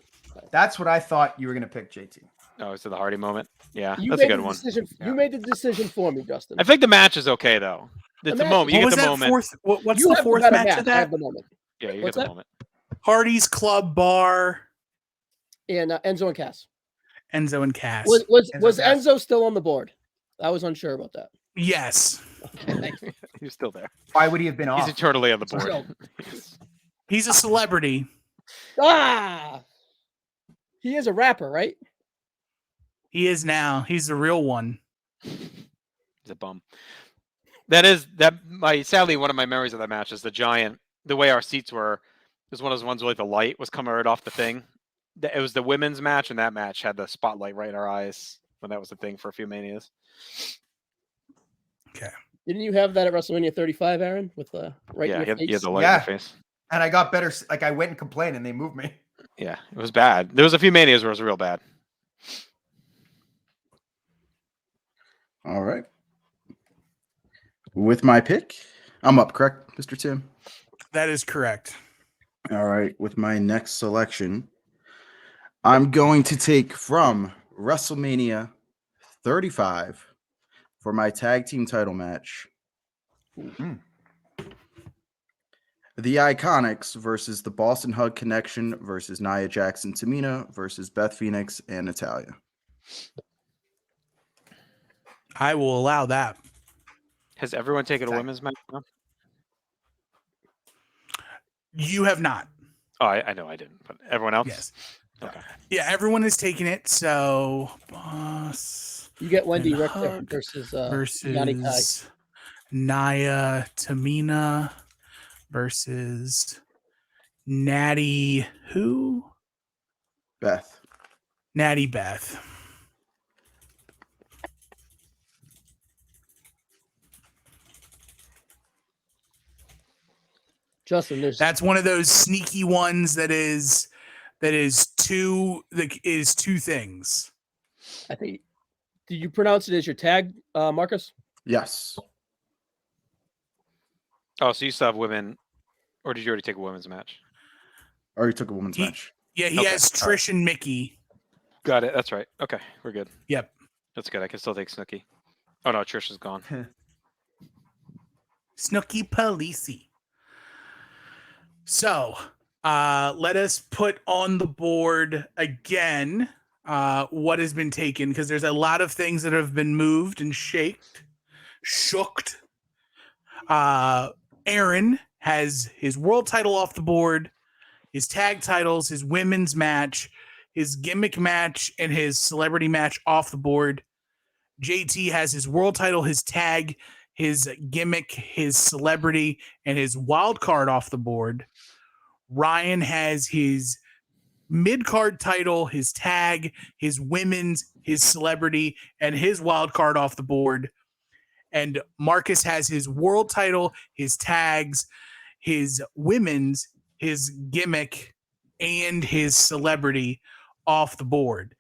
That's what I thought you were going to pick, JT. Oh, is it the Hardy moment? Yeah, You that's a made good the one. decision. Yeah. You made the decision for me, Justin. I think the match is okay, though. It's the match- moment. You What get was the that moment. fourth? What's You the have fourth better match of I have that? the moment. Yeah, you get What's the that? moment. Hardy's Club Bar, And Enzo and Cass. Enzo and Cass. Was Enzo Cass. Enzo still on the board? I was unsure about that. Yes. He's still there. Why would he have been He's off? eternally on the board. So- He's a celebrity. He is a rapper, right? He is now. He's the real one. He's a bum. Sadly, one of my memories of that match is the way our seats were. It was one of those ones where like the light was coming right off the thing. It was the women's match, and that match had the spotlight right in our eyes when that was the thing for a few manias. Didn't you have that at WrestleMania 35, Aaron? With right Yeah, in he your had face? the light Yeah. in your face. And I got better. Like I went and complained, and they moved me. Yeah, it was bad. There was a few manias where it was real bad. All right. With my pick, I'm up, correct, Mr. Tim? That is correct. All right. With my next selection, I'm going to take from WrestleMania 35 for my tag team title match. The Iconics versus the Boston Hug Connection versus Nia Jackson Tamina versus Beth Phoenix and Natalia. I will allow that. Has everyone taken a Tag- women's match now? You have not. Oh, I know I didn't, but everyone else? Yes. Okay. Yeah, everyone has taken it. So, Boss You get Wendy and Richter Hug versus Yanni Kai. versus Nia Tamina versus Natty who? Beth. Natty Beth. Justin, there's That's one of those sneaky ones that is two things. I think. Did you pronounce it as your tag, Marcus? Yes. Oh, so you still have women, or did you already take a women's match? I already took a women's He- match. Yeah, he Okay, has all right. Trish and Mickey. Got it. That's right. Okay, we're good. Yep. That's good. I can still take Snooki. Oh no, Trish is gone. Snooky Policey. So let us put on the board again what has been taken, because there's a lot of things that have been moved and shooked. Aaron has his world title off the board, his tag titles, his women's match, his gimmick match, and his celebrity match off the board. JT has his world title, his tag, his gimmick, his celebrity, and his wild card off the board. Ryan has his mid-card title, his tag, his women's, his celebrity, and his wild card off the board. And Marcus has his world title, his tags, his women's, his gimmick, and his celebrity off the board.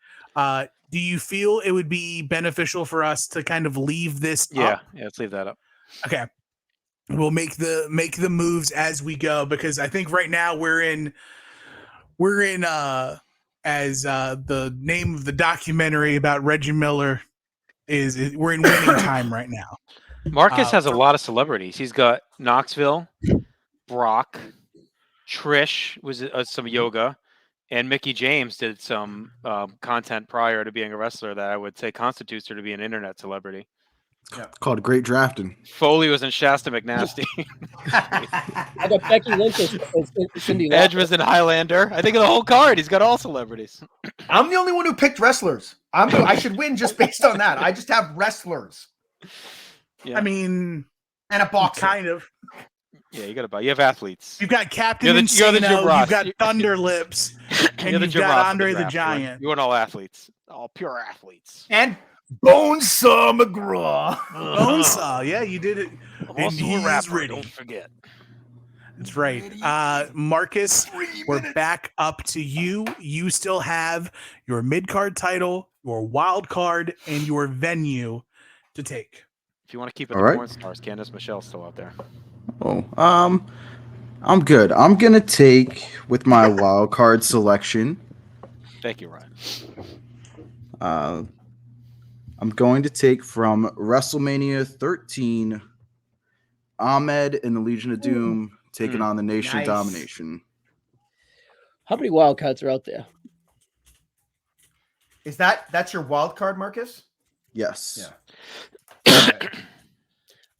Do you feel it would be beneficial for us to kind of leave this up? Yeah, let's leave that up. Okay. We'll make the moves as we go, because I think right now we're in as the name of the documentary about Reggie Miller is we're in winning time right now. Marcus has a lot of celebrities. He's got Knoxville, Brock, Trish was some yoga, and Mickey James did some content prior to being a wrestler that I would say constitutes her to be an internet celebrity. It's called great drafting. Foley was in Shasta McNasty. I got Becky Lynch as Cindy Edge Lauper. was in Highlander. I think of the whole card. He's got all celebrities. I'm the only one who picked wrestlers. I should win just based on that. I just have wrestlers Yeah. I mean, and a boxer. kind of. Yeah, you got to buy. You have athletes. You've got Captain You're the Insano, Jim Ross. you've got Thunder Lips, and You're the you've Jim got Ross of Andre the draft. Giant. You want all athletes, all pure athletes. And Bonesaw McGraw. Bonesaw, yeah, you did it. I'm And also a he's rapper. ready. Don't forget. That's right. Marcus, we're back up to you. You still have your mid-card title, your wild card, and your venue to take. If you want to keep it All the right. porn stars, Candace Michelle's still out there. Oh, I'm good. I'm gonna take with my wild card selection. Thank you, Ryan. I'm going to take from WrestleMania 13, Ahmed and the Legion of Doom taking on the Nation Nice. Domination. How many wildcards are out there? That's your wild card, Marcus? Yes. Yeah.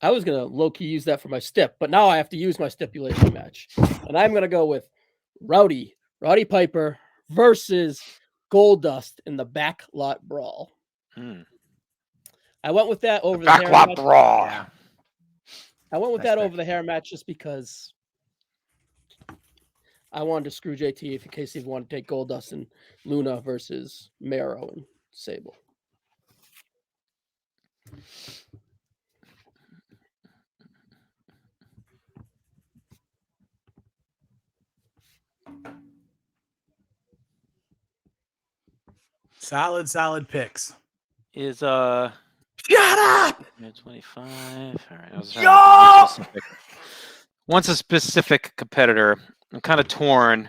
I was gonna low key use that for my stip, but now I have to use my stipulation match, and I'm gonna go with Roddy Piper versus Goldust in the backlot brawl. I went with that over the hair Backlot match. brawl. Yeah. I went with Nice that pick. over the hair match just because I wanted to screw JT in case he wanted to take Goldust and Luna versus Mero and Sable. Solid picks. Is Shut up! 25. All right. I was trying to think once a specific competitor. I'm kind of torn.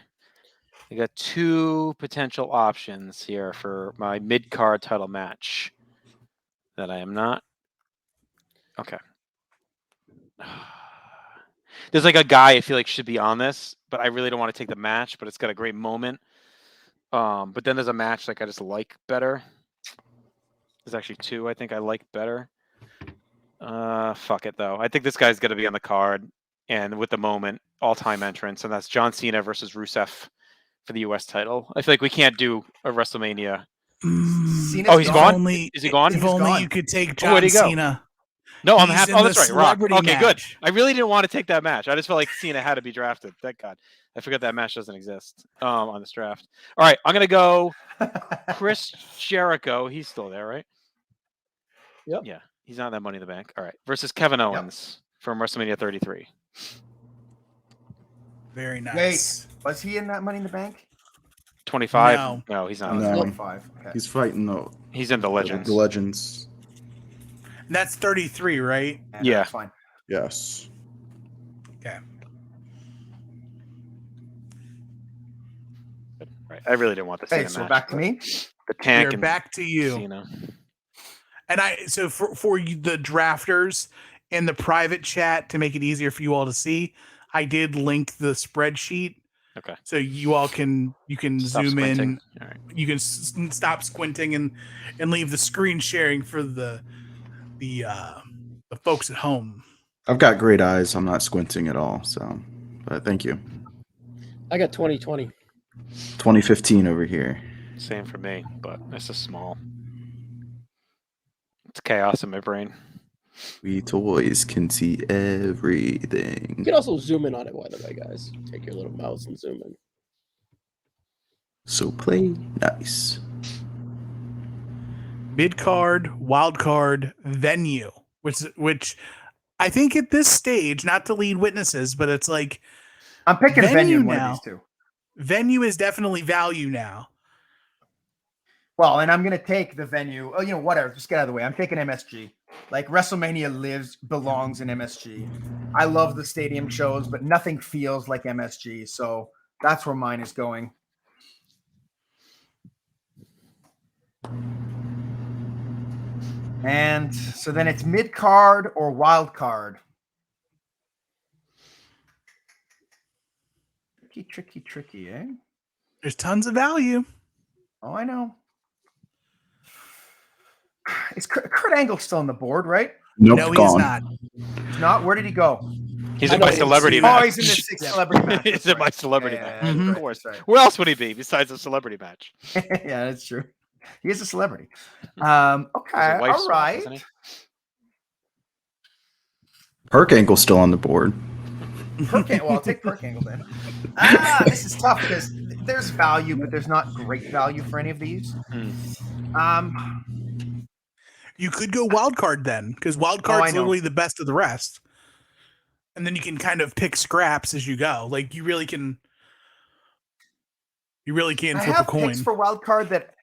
I got two potential options here for my mid-card title match that I am not. Okay. There's like a guy I feel like should be on this, but I really don't want to take the match, but it's got a great moment. But then there's a match like I just like better. There's actually two I think I like better. Fuck it though. I think this guy's gonna be on the card and with the moment, all-time entrance, and that's John Cena versus Rusev for the US title. I feel like we can't do a WrestleMania. Cena's Oh, he's gone? Only, Is he gone? If He's only gone. you could take Oh, where'd John he go? Cena. No, I'm He's happy. in Oh, the that's right. Rock. celebrity Okay, good. match. I really didn't want to take that match. I just felt like Cena had to be drafted. Thank God. I forgot that match doesn't exist on this draft. All right, I'm gonna go Chris Jericho. He's still there, right? Yep. Yeah, he's not that Money in the Bank. All right, versus Kevin Owens from WrestleMania 33. Very nice. Wait, was he in that Money in the Bank? 25. No, he's not. No. 25. Okay. He's fighting the He's in the Legends. Legends. That's 33, right? Yeah. That's fine. Yes. Okay. Right. I really didn't want the Hey, Cena so match. back to me. The tank We're and back to you. Cena. And so for you, the drafters in the private chat, to make it easier for you all to see, I did link the spreadsheet. Okay. So you all can Stop zoom squinting. in. All right. You can stop squinting and leave the screen sharing for the folks at home. I've got great eyes. I'm not squinting at all. So, but thank you. I got 2020. 2015 over here. Same for me, but it's just small. It's chaos in my brain. We toys can see You everything. can also zoom in on it, by the way, guys. Take your little mouse and zoom in. So play nice. Mid card, wild card, venue, which I think at this stage, not to lead witnesses, but it's like I'm picking a venue Venue in one now. of these two. venue is definitely value now. Well, and I'm gonna take the venue. Oh, whatever. Just get out of the way. I'm taking MSG. Like WrestleMania belongs in MSG. I love the stadium shows, but nothing feels like MSG. So that's where mine is going. And so then it's mid card or wild card. Tricky, eh? There's tons of value. Oh, I know. Is Kurt Angle still on the board, right? Nope, No, he gone. is not. He's not. Where did he go? He's I in know my he's- celebrity Oh, match. he's in the sixth celebrity match. He's That's in my right. celebrity Yeah, match. that's Mhm. Of right, course. that's right. Where else would he be besides a celebrity match? Yeah, that's true. He is a celebrity. He's a Okay, wife all swap, right. isn't he? Perk Angle's still on the board. Well, I'll take Perk Angle then. This is tough because there's value, but there's not great value for any of these. You could go wild card then, because wild Oh, I card's know. literally the best of the rest. And then you can kind of pick scraps as you go. Like you really can I flip a have coin. picks for wild card that,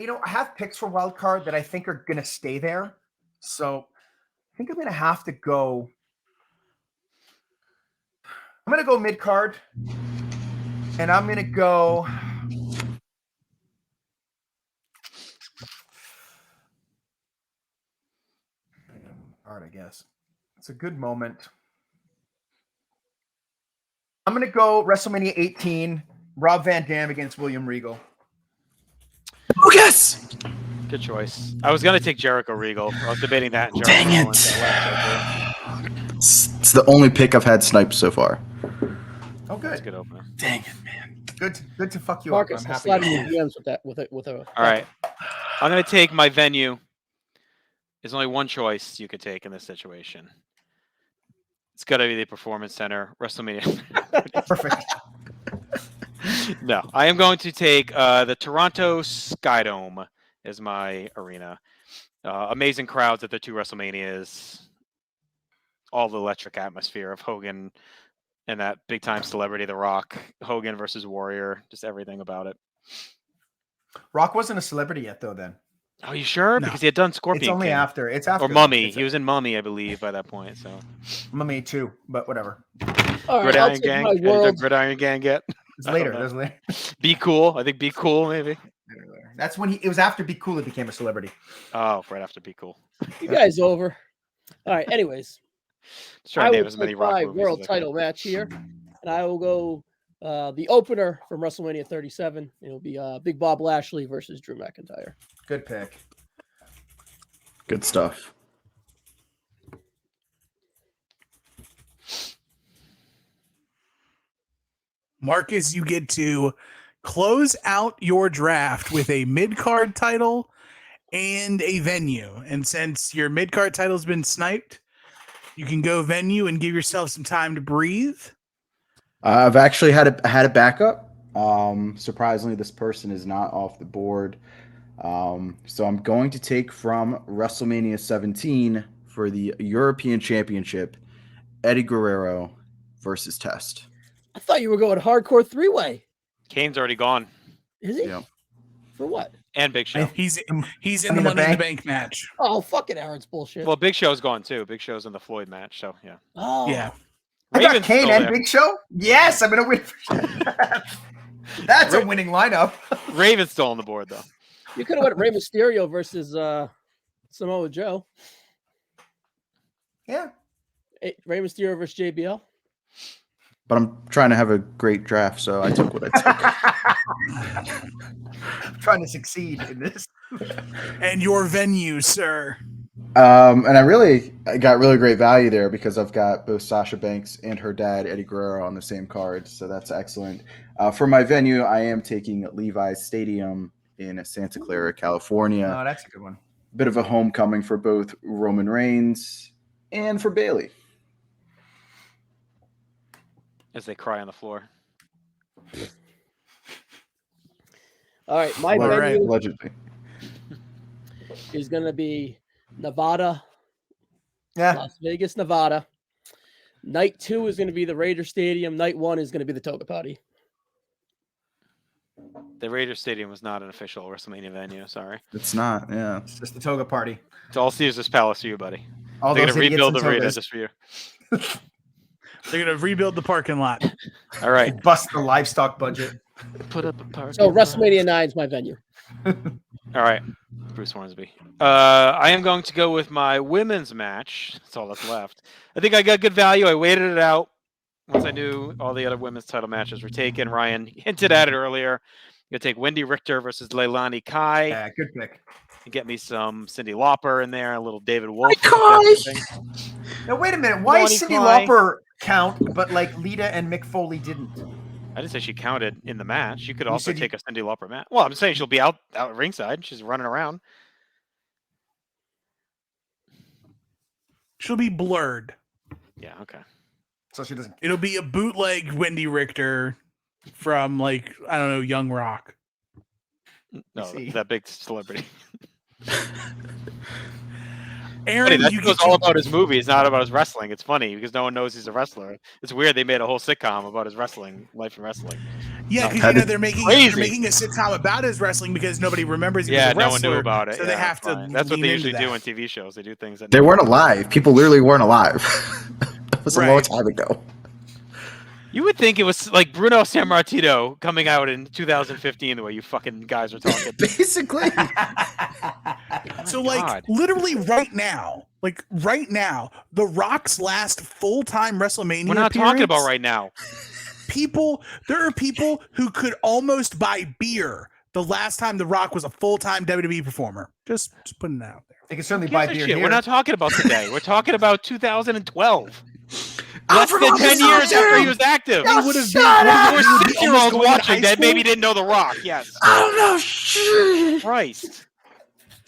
I have picks for wild card that I think are going to stay there. So I think I'm going to have to go. I'm going to go mid card, and I'm going to go. Hard, I guess. It's a good moment. I'm going to go WrestleMania 18, Rob Van Dam against William Regal. Oh, yes! Good choice. I was gonna take Jericho Regal. I was debating that. And Dang Jericho it. went that left It's the only pick I've had sniped so far. Oh, That's a good. good opener. Dang it, man. Good to fuck you Marcus, up. I'm I'll happy. slide in your DMs with that. With a. All right. I'm gonna take my venue. There's only one choice you could take in this situation. It's gotta be the Performance Center, WrestleMania. Perfect. No, I am going to take the Toronto Skydome as my arena. Amazing crowds at the two WrestleManias. All the electric atmosphere of Hogan and that big time celebrity, The Rock. Hogan versus Warrior. Just everything about it. Rock wasn't a celebrity yet, though. Then Oh, you sure? No. Because he had done Scorpion it's only King. after. It's after Or Mummy. It's He was in Mummy, I believe, by that point. So Mummy too, but whatever. All right, I'll Gridiron take Gang. my How did the world. Gridiron Gang get? It's I don't later. know. That's later. Be Cool. I think Be Cool, maybe. That's when it was after Be Cool. He became a celebrity. Oh, right after Be Cool. You guys over. All right. Anyways, Let's try I to name will as many take rock my movies world as I can. title match here, and I will go the opener from WrestleMania 37. It'll be Big Bob Lashley versus Drew McIntyre. Good pick. Good stuff. Marcus, you get to close out your draft with a mid-card title and a venue. And since your mid-card title's been sniped, you can go venue and give yourself some time to breathe. I've actually had a backup. Surprisingly, this person is not off the board. So I'm going to take from WrestleMania 17 for the European Championship, Eddie Guerrero versus Test. I thought you were going hardcore three-way. Kane's already gone. Is he? Yeah. For what? And Big Show. He's in Money the in the Money in the Bank? Bank match. Oh, fucking Aaron's bullshit. Well, Big Show's gone too. Big Show's in the Floyd match, so yeah. oh, Yeah. I got Raven's Kane still and there. Big Show. Yes, I'm gonna win. That's a winning lineup. Raven's still on the board though. You could have went Rey Mysterio versus Samoa Joe. Yeah. Rey Mysterio versus JBL. But I'm trying to have a great draft, so I took what I took. I'm trying to succeed in this. And your venue, sir. And I got really great value there because I've got both Sasha Banks and her dad, Eddie Guerrero, on the same card. So that's excellent. For my venue, I am taking Levi's Stadium in Santa Clara, California. Oh, that's a good one. Bit of a homecoming for both Roman Reigns and for Bailey. As they cry on the floor. All right, my All venue right. Allegedly. is going to be Nevada, Yeah. Las Vegas, Nevada. Night 2 is going to be the Raider Stadium. Night 1 is going to be the Toga Party. The Raiders Stadium was not an official WrestleMania venue. Sorry. It's not, yeah. It's just the toga party. It's all Caesar's Palace for you, buddy. All They're those gonna idiots rebuild in the Raiders togas. just for you. They're going to rebuild the parking lot. All right. Bust the livestock budget. Put up a park. So WrestleMania 9 is my venue. All right, Bruce Hornsby. I am going to go with my women's match. That's all that's left. I think I got good value. I waited it out once I knew all the other women's title matches were taken. Ryan hinted at it earlier. You're gonna take Wendy Richter versus Leilani Kai. Yeah, good pick. And get me some Cyndi Lauper in there, a little David Wolf. Now wait a minute. Why is Lonnie Cyndi Kai. Lauper count, but like Lita and Mick Foley didn't? I didn't say she counted in the match. You could You also said take a Cyndi Lauper match. Well, I'm saying she'll be out ringside. She's running around. She'll be blurred. Yeah, okay. So she doesn't. It'll be a bootleg Wendy Richter from like I don't know Young Rock. No, see. that big celebrity. Aaron, That you was get all to, about his movie. It's not about his wrestling. It's funny because no one knows he's a wrestler. It's weird they made a whole sitcom about his wrestling, life in wrestling. yeah, because That you know is they're making a sitcom about his wrestling because nobody remembers he Yeah, was a no one wrestler. knew about it. So yeah, they have to. fine. That's what lean they into usually do that. on TV shows. They do things that They weren't alive. People literally weren't alive. That was a long Right. time ago. You would think it was like Bruno Sammartino coming out in 2015, the way you fucking guys are talking. Basically. So My like God. literally right now, The Rock's last full-time WrestleMania We're not talking about appearance, right now. there are people who could almost buy beer the last time The Rock was a full-time WWE performer. Just putting that out there. They can certainly Who buy gives a beer shit? here. We're not talking about today. We're talking about 2012. I Less than forgot 10 this years song, after he too. was active. They would have shut been. up! There were they would be 6-year-olds almost going to watching high that maybe school. didn't know The Rock. Yes. I don't know. Shit. Christ.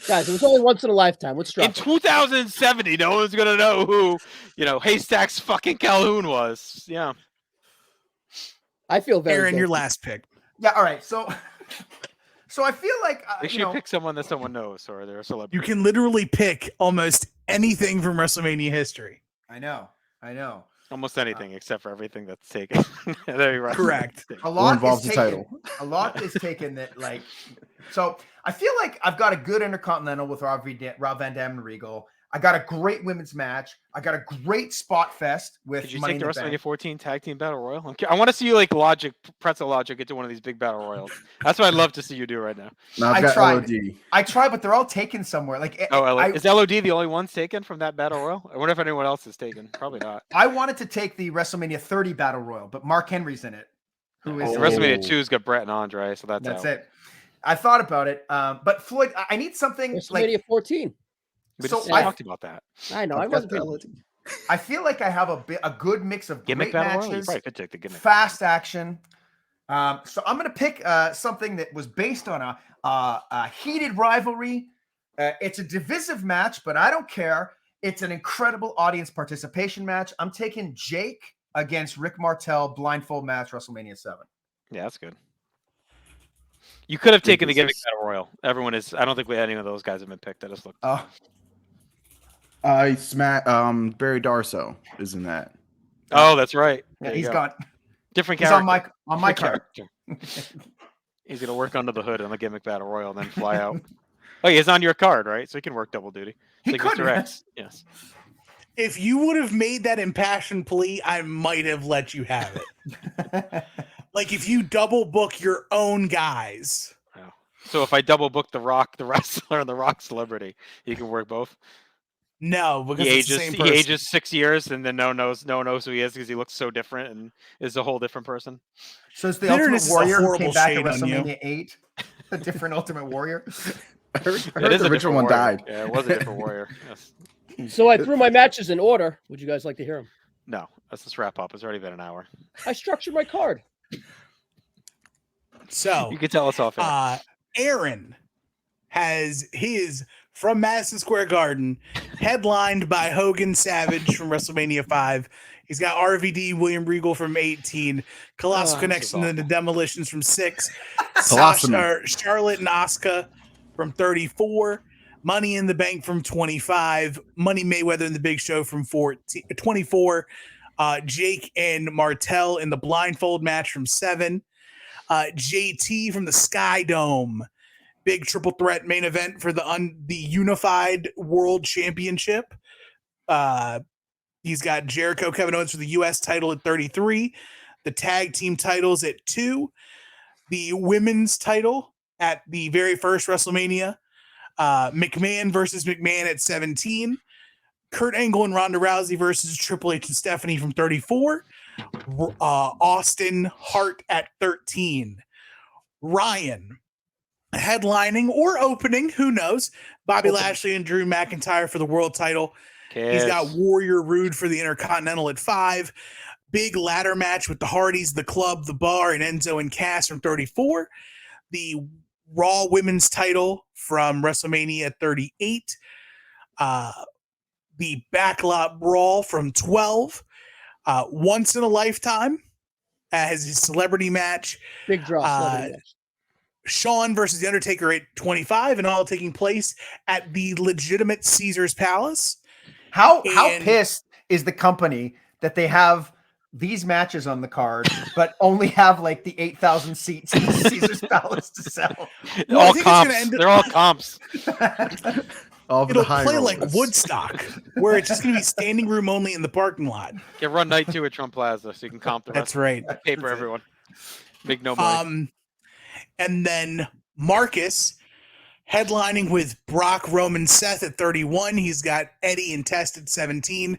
Guys, it was only once in a lifetime. Let's In drop it. 2070, no one's going to know who, Haystacks fucking Calhoun was. Yeah. I feel very Aaron, guilty. your last pick. Yeah. All right. So I feel like Make sure you pick someone that someone knows or they're a celebrity. You can literally pick almost anything from WrestleMania history. I know. Almost anything except for everything that's taken. There you're right. Correct. A Or lot involves is the taken. title. A lot is taken that like. So I feel like I've got a good Intercontinental with Rob Van Dam and Regal. I got a great women's match. I got a great spot fest with Did you Money take in the the WrestleMania Bank. 14 Tag Team Battle Royal? I want to see you like pretzel logic into one of these big battle royals. That's what I'd love to see you do right now. Now I've I got tried. LOD. I tried, but they're all taken somewhere. Like Is LOD the only one taken from that battle royal? I wonder if anyone else is taken. Probably not. I wanted to take the WrestleMania 30 Battle Royal, but Mark Henry's in it. Who is And Oh. WrestleMania 2's got Brett and Andre, so that's That's out. it. I thought about it, but Floyd, I need something WrestleMania like. 14. We So just I- talked about that. I know. I I've got wasn't the paying LOD. I feel like I have a good mix of Gimmick great battle royal? You matches, probably could take the gimmick. fast action. So I'm going to pick something that was based on a heated rivalry. It's a divisive match, but I don't care. It's an incredible audience participation match. I'm taking Jake against Rick Martel blindfold match WrestleMania 7. Yeah, that's good. You could have taken the Ridiculous. gimmick battle royal. Everyone is. I don't think any of those guys have been picked. I just looked. Oh, I smack. Barry Darso is in that. Oh, that's right. yeah, There you he's go. gone. Different He's character. on my card. He's gonna work under the hood on the gimmick battle royal and then fly out. Oh, he's on your card, right? So he can work double duty. He Like could, Mr. man. X. Yes. If you would have made that impassioned plea, I might have let you have it. Like if you double book your own guys. Oh. So if I double book the Rock, the wrestler, and the Rock celebrity, you can work both. No, because He it's the ages. same He person. ages 6 years, and then no one knows who he is because he looks so different and is a whole different person. So it's the Bitterness Ultimate is a Warrior who horrible came back at shade on you. WrestleMania 8. A different Ultimate Warrior. I heard, It I heard is the a original different one warrior. died. Yeah, it was a different warrior. Yes. So I threw my matches in order. Would you guys like to hear them? No, let's just wrap up. It's already been an hour. I structured my card. So You can tell us off air. Aaron has his from Madison Square Garden, headlined by Hogan Savage from WrestleMania 5. He's got RVD, William Regal from 18, Colossal Oh, Connection this is and the Demolitions from 6, Colossal. Charlotte and Asuka from 34, Money in the Bank from 25, Money Mayweather and the Big Show from 24, Jake and Martel in the blindfold match from 7, JT from the Sky Dome, big triple threat main event for the unified world championship. He's got Jericho, Kevin Owens for the U.S. title at 33, the tag team titles at 2, the women's title at the very first WrestleMania. McMahon versus McMahon at 17. Kurt Angle and Ronda Rousey versus Triple H and Stephanie from 34. Austin Hart at 13. Ryan headlining or opening, who knows? Bobby Lashley and Drew McIntyre for the world title. He's got Warrior Rude for the Intercontinental at 5. Big ladder match with the Hardys, the Club, the Bar, and Enzo and Cass from 34. The Raw Women's title from WrestleMania 38. The Backlot Brawl from 12. Once in a Lifetime as his celebrity match. Big draw. Celebrity match. Shawn versus The Undertaker at 25, and all taking place at the legitimate Caesar's Palace. How pissed is the company that they have these matches on the card, but only have like the 8,000 seats in the Caesar's Palace to sell? All comps. They're all comps. It'll play like Woodstock, where it's just going to be standing room only in the parking lot. Get run night 2 at Trump Plaza so you can comp the rest. That's right. Pay for everyone. Big no money. And then Marcus headlining with Brock, Roman, Seth at 31. He's got Eddie and Test at 17.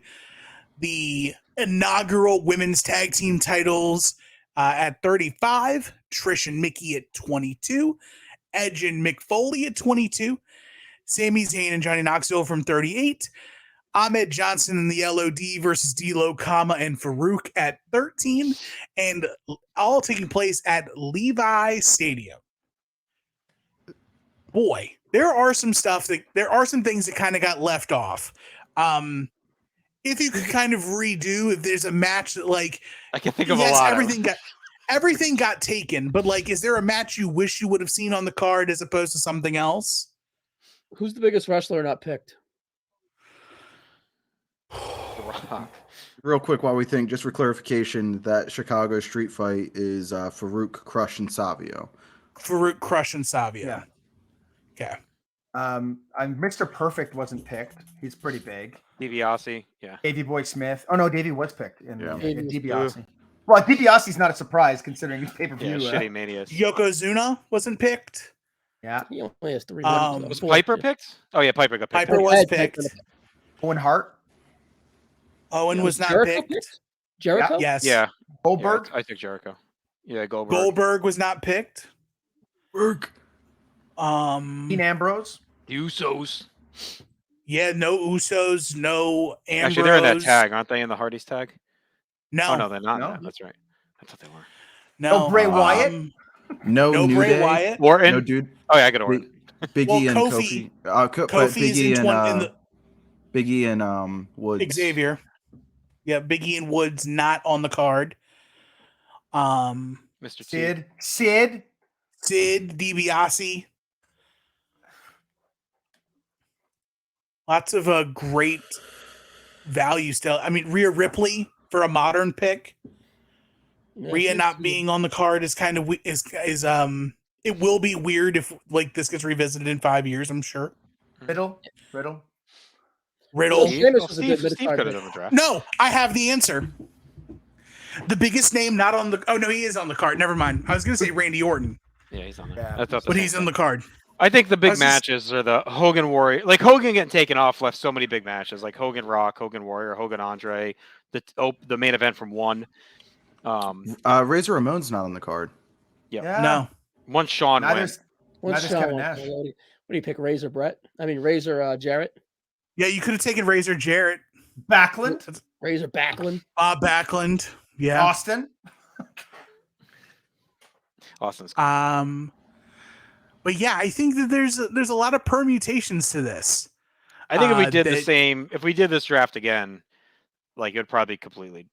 The inaugural women's tag team titles at 35. Trish and Mickey at 22. Edge and Mick Foley at 22. Sami Zayn and Johnny Knoxville from 38. Ahmed Johnson and the LOD versus D'Lo, and Farouk at 13, and all taking place at Levi Stadium. Boy, there are some things that kind of got left off. If you could kind of redo, if there's a match that like I can think of a lot. Everything got taken, but like, is there a match you wish you would have seen on the card as opposed to something else? Who's the biggest wrestler not picked? Real quick while we think, just for clarification, that Chicago street fight is Farouk, Crush, and Savio. Farouk, Crush, and Savio. Yeah. Okay. Mr. Perfect wasn't picked. He's pretty big. DiBiase, yeah. Davey Boy Smith. Oh no, Davey was picked in Yeah. DiBiase. Well, DiBiase's not a surprise considering his pay-per-view. Yeah, shitty manias. Yokozuna wasn't picked. Yeah. He only has 3 Was Piper picked? Oh yeah, Piper got picked. Piper was picked. Owen Hart. Owen was not Jericho picked. Jericho? Yes. Yeah. Goldberg. Yeah, I took Jericho. Yeah, Goldberg. Goldberg was not picked. Dean Ambrose. The Usos. Yeah, no Usos, no Ambrose. Actually, they're in that tag, aren't they? In the Hardys tag? No. Oh no, they're not. No. No, that's right. I thought they were. No. Oh, Bray Wyatt? No New Bray Day. Wyatt. Orton. No, dude. Oh yeah, I got Orton. Biggie Well, and Kofi- Kofi. But Kofi's Biggie in the Biggie and Woods. Xavier. Yeah, Biggie and Woods not on the card. Mr. T. Sid. DiBiase. Lots of great value still. I mean, Rhea Ripley for a modern pick. Yeah, Rhea not being on the card is kind of is it will be weird if like this gets revisited in 5 years. I'm sure. Riddle. Riddle. Sheamus was a good Steve mid-card could have pick. done a draft. No, I have the answer. The biggest name not on the. Oh no, he is on the card. Never mind. I was going to say Randy Orton, Yeah, he's on there. Yeah. I thought the but same he's on thing. the card. I think the I big was just- matches are the Hogan Warrior. Like Hogan getting taken off left so many big matches, like Hogan Rock, Hogan Warrior, Hogan Andre, the main event from one. Razor Ramon's not on the card. Yeah. No, One Sean went. Neither's What's Neither's Kevin Sean? Nash. What do you pick? Razor Brett? I mean Razor Jarrett? yeah, you could have taken Razor Jarrett, Backlund. Razor Backlund? Bob Backlund. Yeah. Austin. Austin's cool. But yeah, I think that there's a lot of permutations to this. I think if we did the that- same, if we did this draft again, like it would probably be completely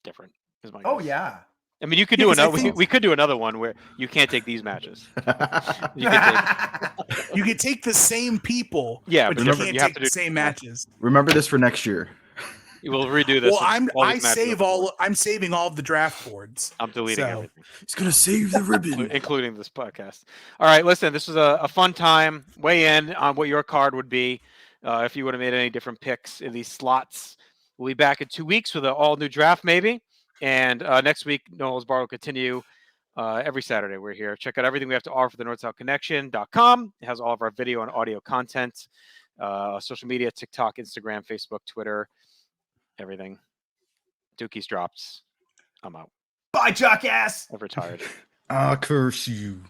different. Is my Oh guess. yeah. I mean, you could Yeah, do 'cause I another. think- We could do another one where you can't take these matches. You can take, You could take the same people, yeah, but but you remember, can't you have take to the do. same matches. Remember this for next year. We'll redo this. Well, and all I these matches save are all. I'm saving all of the draft boards. I'm deleting so- everything, He's gonna save the ribbon. including this podcast. All right, listen. This was a fun time. Weigh in on what your card would be if you would have made any different picks in these slots. We'll be back in 2 weeks with an all new draft, maybe. And next week, Noel's Bar will continue Every Saturday we're here. Check out everything we have to offer the NorthSouthConnection.com. It has all of our video and audio content, social media, TikTok, Instagram, Facebook, Twitter, everything. Dookie's drops. I'm out. Bye, jackass. I've retired. Ah, curse you.